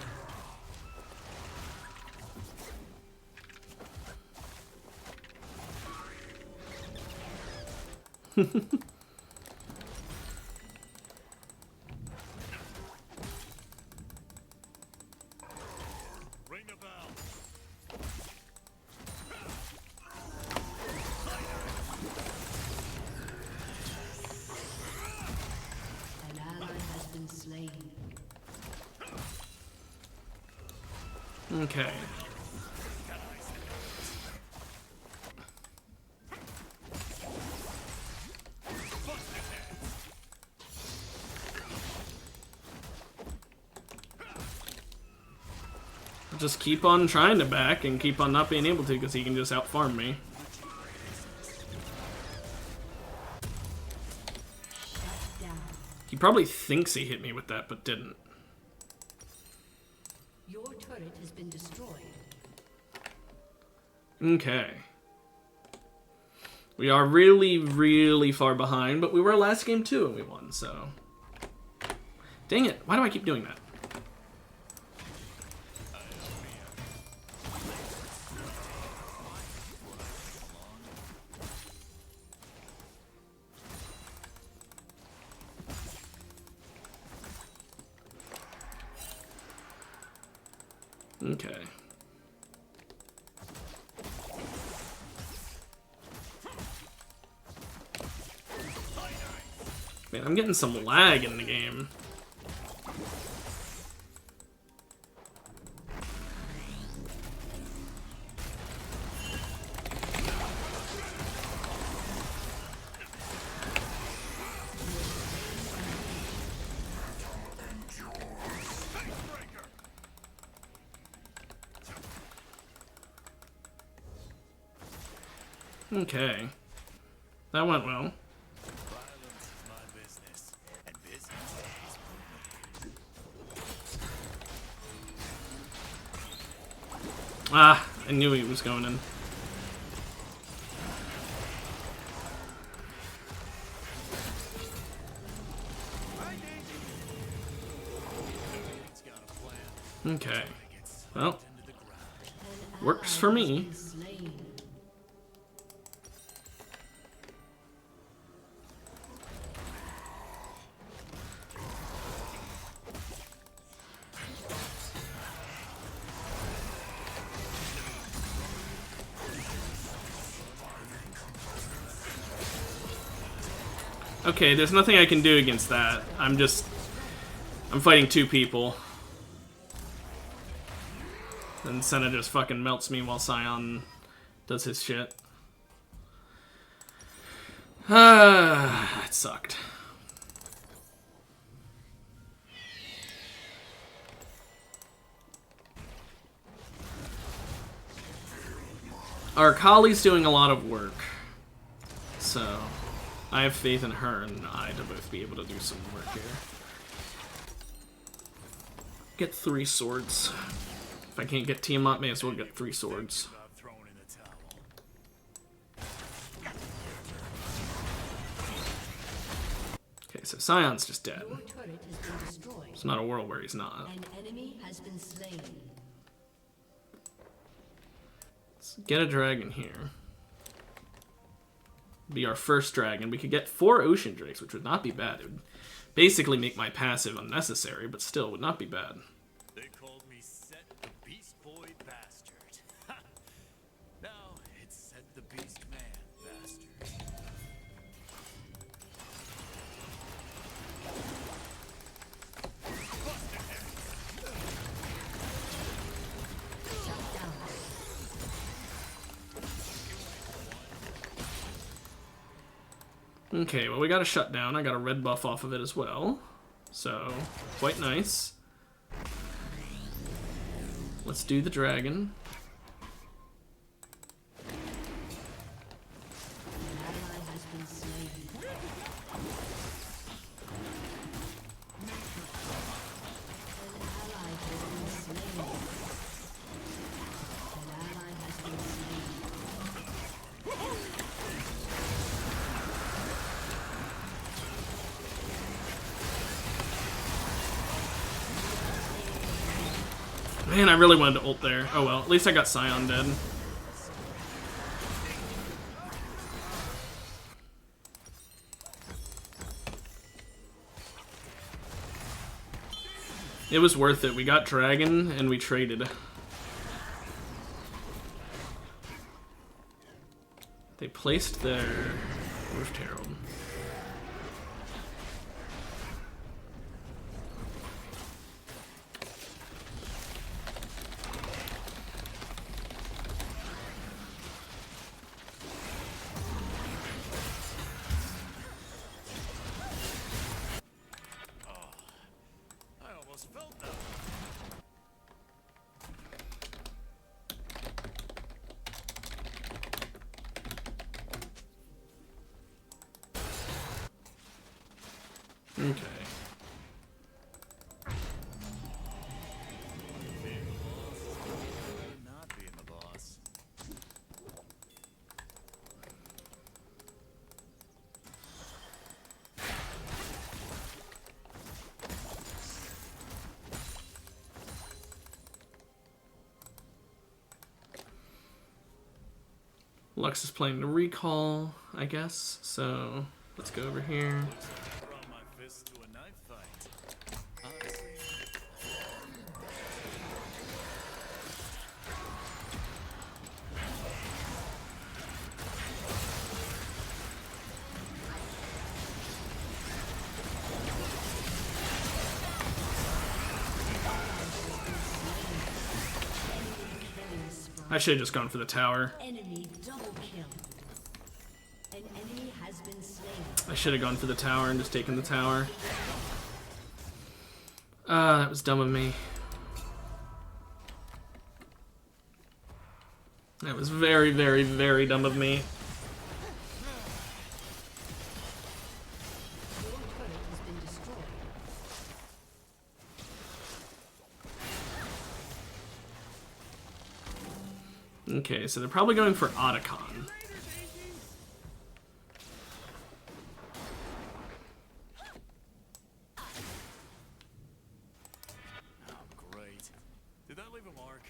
C: Ring the bell.
B: An ally has been slain.
A: Okay. Just keep on trying to back and keep on not being able to because he can just out-farm me. He probably thinks he hit me with that, but didn't.
B: Your turret has been destroyed.
A: Okay. We are really, really far behind, but we were last game too and we won, so... Dang it, why do I keep doing that? Okay. Man, I'm getting some lag in the game. Okay. That went well.
C: Violence is my business, and business is
A: Ah, I knew he was going in. Okay. Well, works for me. Okay, there's nothing I can do against that. I'm fighting two people. And Senna just fucking melts me while Scion does his shit. Ah, it sucked. Our Kali's doing a lot of work. So, I have faith in her and I to both be able to do some work here. Get 3 swords. If I can't get Tiamat, may as well get 3 swords. Okay, so Scion's just dead.
B: Your turret has been destroyed.
A: It's not a world where he's not.
B: An enemy has been slain.
A: Let's get a dragon here. Be our first dragon. We could get 4 ocean drakes, which would not be bad. It would basically make my passive unnecessary, but still would not be bad.
C: They called me Set the Beast Boy Bastard. Now it's
A: Okay, well we got a shutdown. I got a red buff off of it as well. So, quite nice. Let's do the dragon. Man, I really wanted to ult there. Oh well, at least I got Scion dead. It was worth it. We got Dragon and we traded. They placed their Rift Herald. Okay.
C: Not being the boss.
A: Lux is playing the recall, I guess. So let's go over here.
C: Throw my fist to a knife fight. Honestly,
A: I should have just gone for the tower.
B: Enemy double kill. An enemy has been slain.
A: I should have gone for the tower and just taken the tower. That was dumb of me. That was very, very, very dumb of me.
B: Your turret has been destroyed.
A: Okay, so they're probably going for Otacon.
C: great. Did that leave a mark?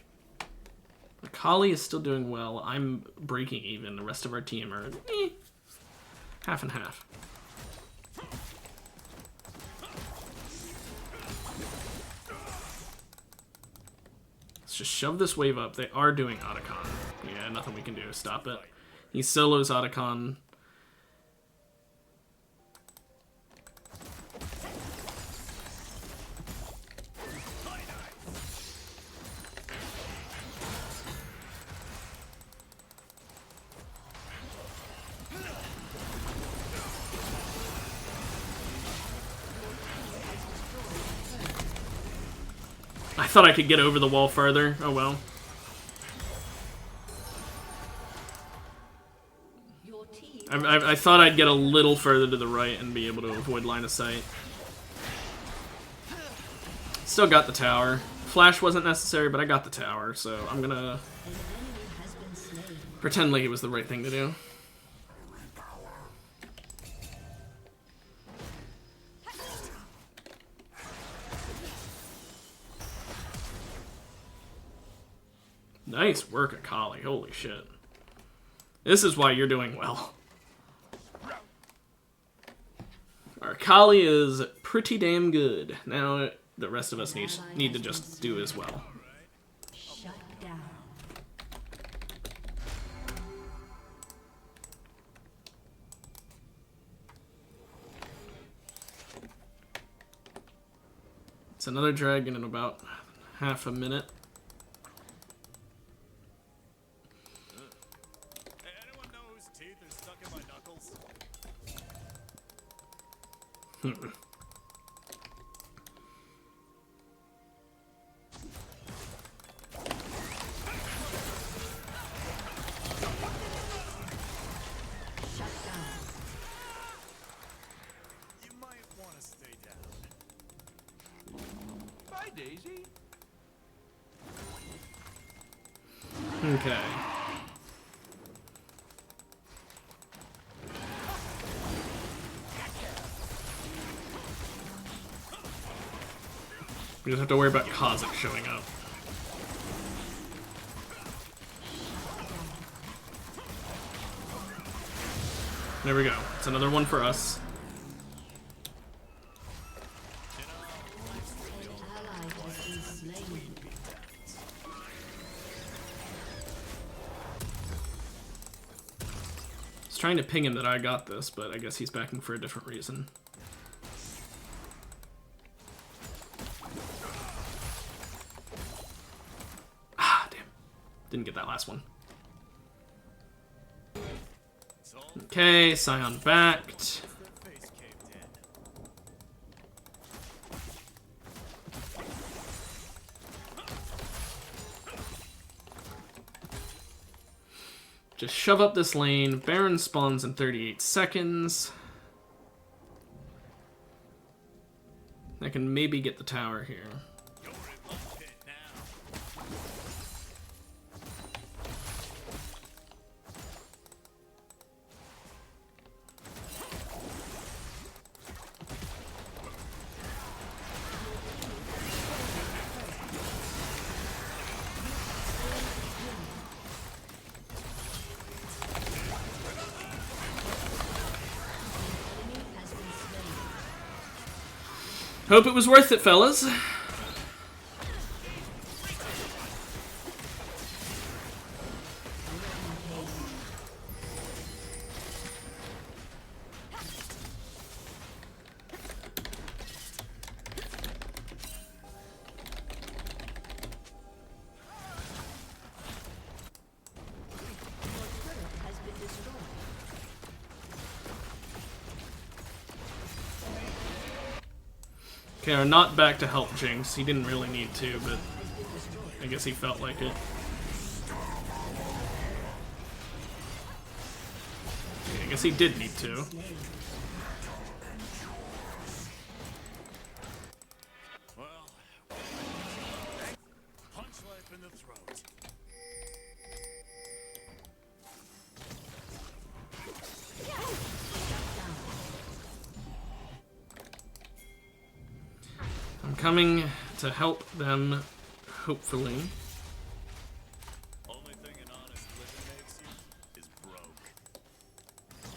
A: Kali is still doing well. I'm breaking even. The rest of our team are half and half. Let's just shove this wave up. They are doing Otacon. Yeah, nothing we can do to stop it. He solos Otacon. I thought I could get over the wall further. Oh well.
B: Your team
A: I thought I'd get a little further to the right and be able to avoid line of sight. Still got the tower. Flash wasn't necessary, but I got the tower, so I'm gonna
B: an enemy has been slain.
A: pretend like it was the right thing to do. Nice work, Akali. Holy shit. This is why you're doing well. Our Akali is pretty damn good. Now the rest of us need to just do as well.
B: Shut down.
A: It's another dragon in about half a minute.
C: Hey, anyone know whose teeth are stuck in my knuckles? You might want to stay down. Bye, Daisy.
A: Okay. We just have to worry about Kha'Zix showing up. There we go. It's another one for us. I was trying to ping him that I got this, but I guess he's backing for a different reason. Ah, damn. Didn't get that last one. Okay, Scion backed. Just shove up this lane. Baron spawns in 38 seconds. I can maybe get the tower here. Hope it was worth it, fellas. Okay, are not back to help Jinx. He didn't really need to, but I guess he felt like it. Okay, I guess he did need to.
C: Well, punch life in the throat.
A: I'm coming to help them, hopefully.
C: Only thing an honest living makes you is broke.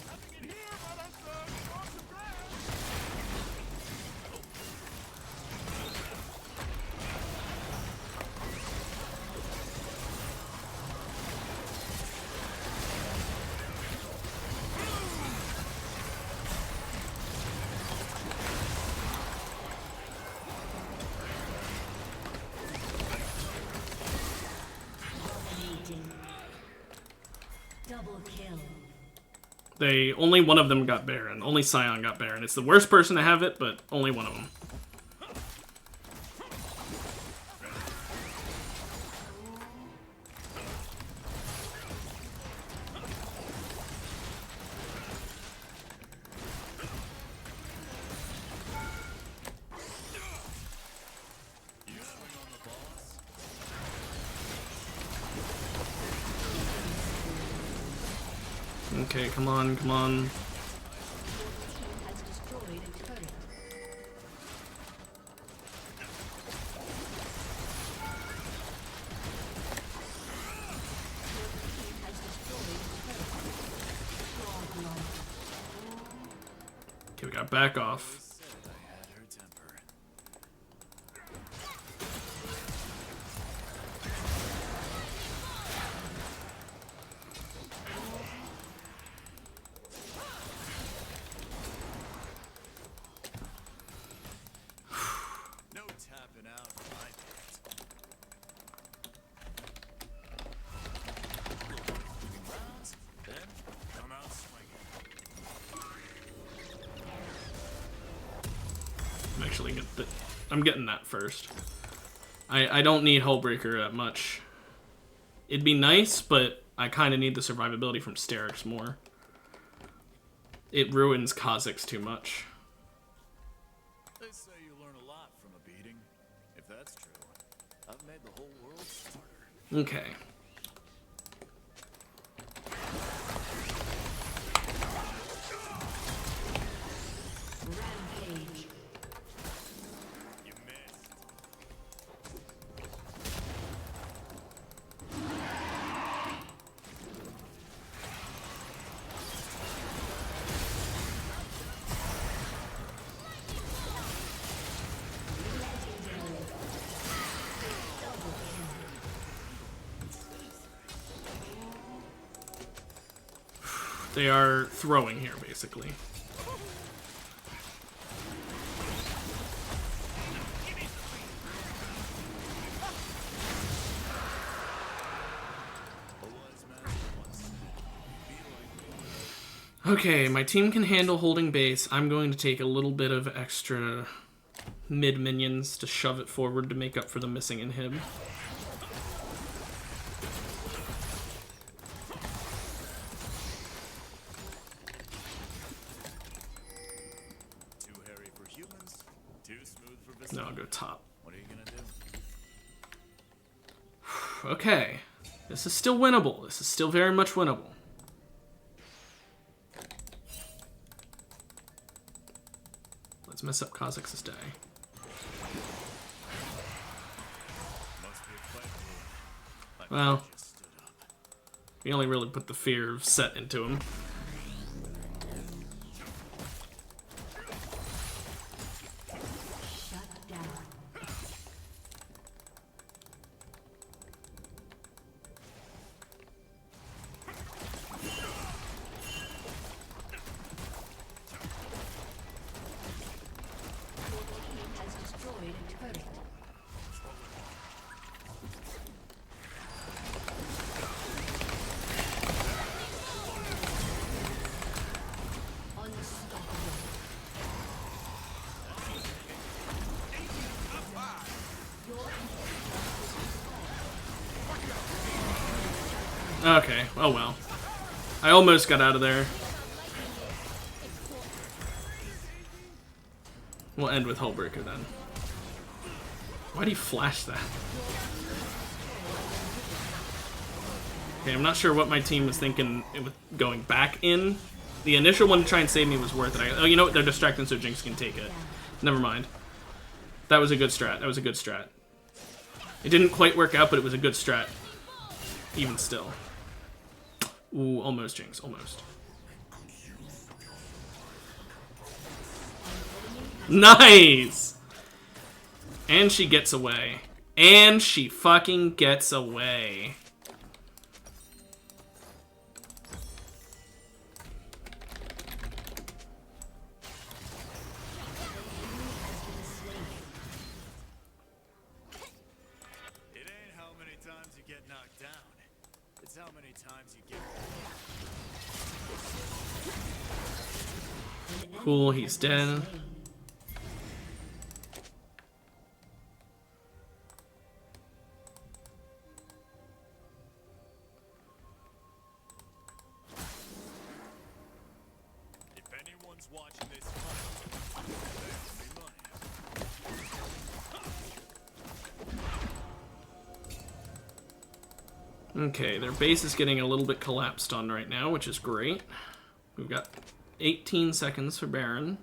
C: Nothing in here but us, awesome grass.
B: Double kill.
A: They only one of them got Baron. Only Scion got Baron. It's the worst person to have it, but only one of them.
C: You swing on the boss.
A: Okay, come on, come on.
B: Has destroyed a turret. Has destroyed a turret. Godlike.
A: Okay, we got back off.
C: Said I had her temper. No tapping out for my part. Moving rounds, then come out swinging.
A: actually get that. I'm getting that first. I don't need Hullbreaker that much. It'd be nice, but I kind of need the survivability from Sterix more. It ruins Kha'Zix too much.
C: They say you learn a lot from a beating. If that's true, I've made the whole world smarter.
A: Okay.
B: Rampage.
C: You missed.
A: They are throwing here, basically. Okay, my team can handle holding base. I'm going to take a little bit of extra mid minions to shove it forward to make up for the missing inhib.
C: Too hairy for humans, too smooth for business.
A: No, I'll go top.
C: What are you gonna do?
A: Okay, this is still winnable. This is still very much winnable. Let's mess up Kha'Zix's day.
C: Must be a fight rule. Like
A: Well,
C: you just stood up.
A: we only really put the fear of set into him.
B: Shut down. Your team has destroyed a turret. Unstoppable.
A: Okay, oh well. I almost got out of there. We'll end with Hullbreaker then. Why do you flash that? Okay, I'm not sure what my team was thinking with going back in. The initial one to try and save me was worth it. Oh, you know what? They're distracting so Jinx can take it. Never mind. That was a good strat. That was a good strat. It didn't quite work out, but it was a good strat. Even still. Ooh, almost Jinx. Almost. Nice! And she gets away. And she fucking gets away.
C: It ain't how many times you get knocked down. It's how many times you get.
A: Cool, he's dead.
C: If anyone's watching this fight, there's me money.
A: Okay, their base is getting a little bit collapsed on right now, which is great. We've got 18 seconds for Baron.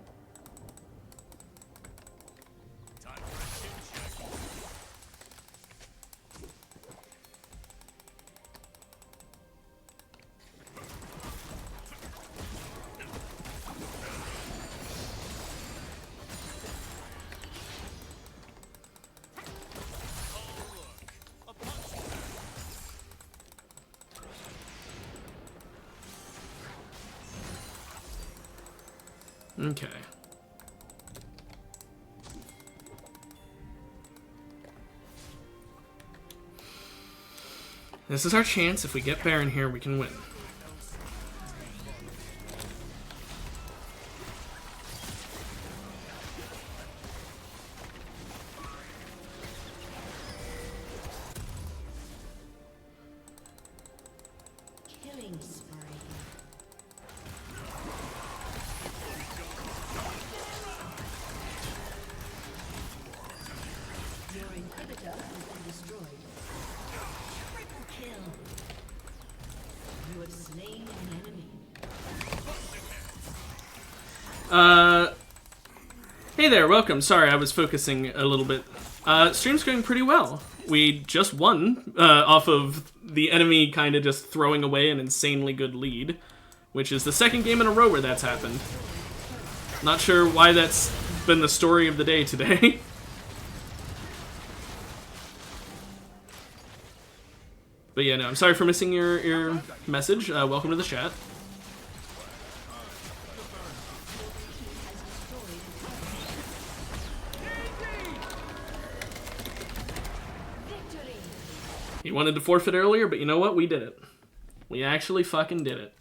C: Time for a chin check. Oh look, a punch bag.
A: Okay. This is our chance. If we get Baron here, we can win. Hey there, welcome. Sorry, I was focusing a little bit. Stream's going pretty well. We just won off of the enemy kind of just throwing away an insanely good lead, which is the second game in a row where that's happened. Not sure why that's been the story of the day today. But yeah, no, I'm sorry for missing your message. Welcome to the chat. He wanted to forfeit earlier, but you know what? We did it. We actually fucking did it.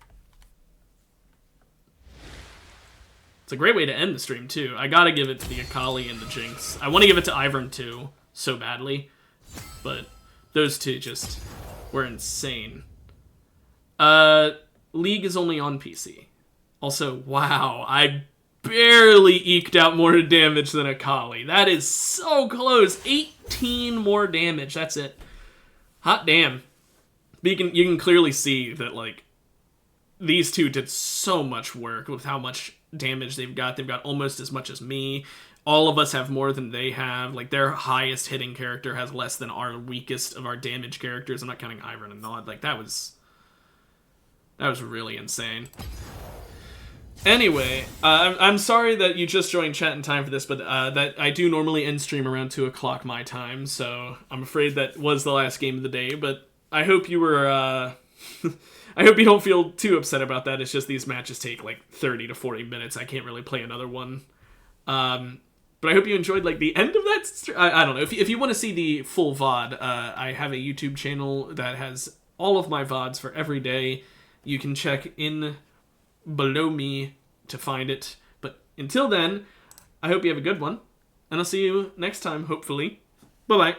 A: It's a great way to end the stream, too. I gotta give it to the Akali and the Jinx. I want to give it to Ivern, too, so badly. But those two just were insane. League is only on PC. Also, wow, I barely eked out more damage than Akali. That is so close. 18 more damage, that's it. Hot damn. But you can clearly see that, like, these two did so much work with how much damage they've got. They've got almost as much as me. All of us have more than they have. Like, their highest hitting character has less than our weakest of our damage characters. I'm not counting Ivern and Nod. Like, that was really insane. Anyway, I'm sorry that you just joined chat in time for this, but that I do normally end stream around 2 o'clock my time, so I'm afraid that was the last game of the day, but I hope you were, I hope you don't feel too upset about that. It's just these matches take like 30 to 40 minutes. I can't really play another one. But I hope you enjoyed like the end of that. I don't know. If you want to see the full VOD, I have a YouTube channel that has all of my VODs for every day. You can check in below me to find it. But until then, I hope you have a good one. And I'll see you next time, hopefully. Bye-bye.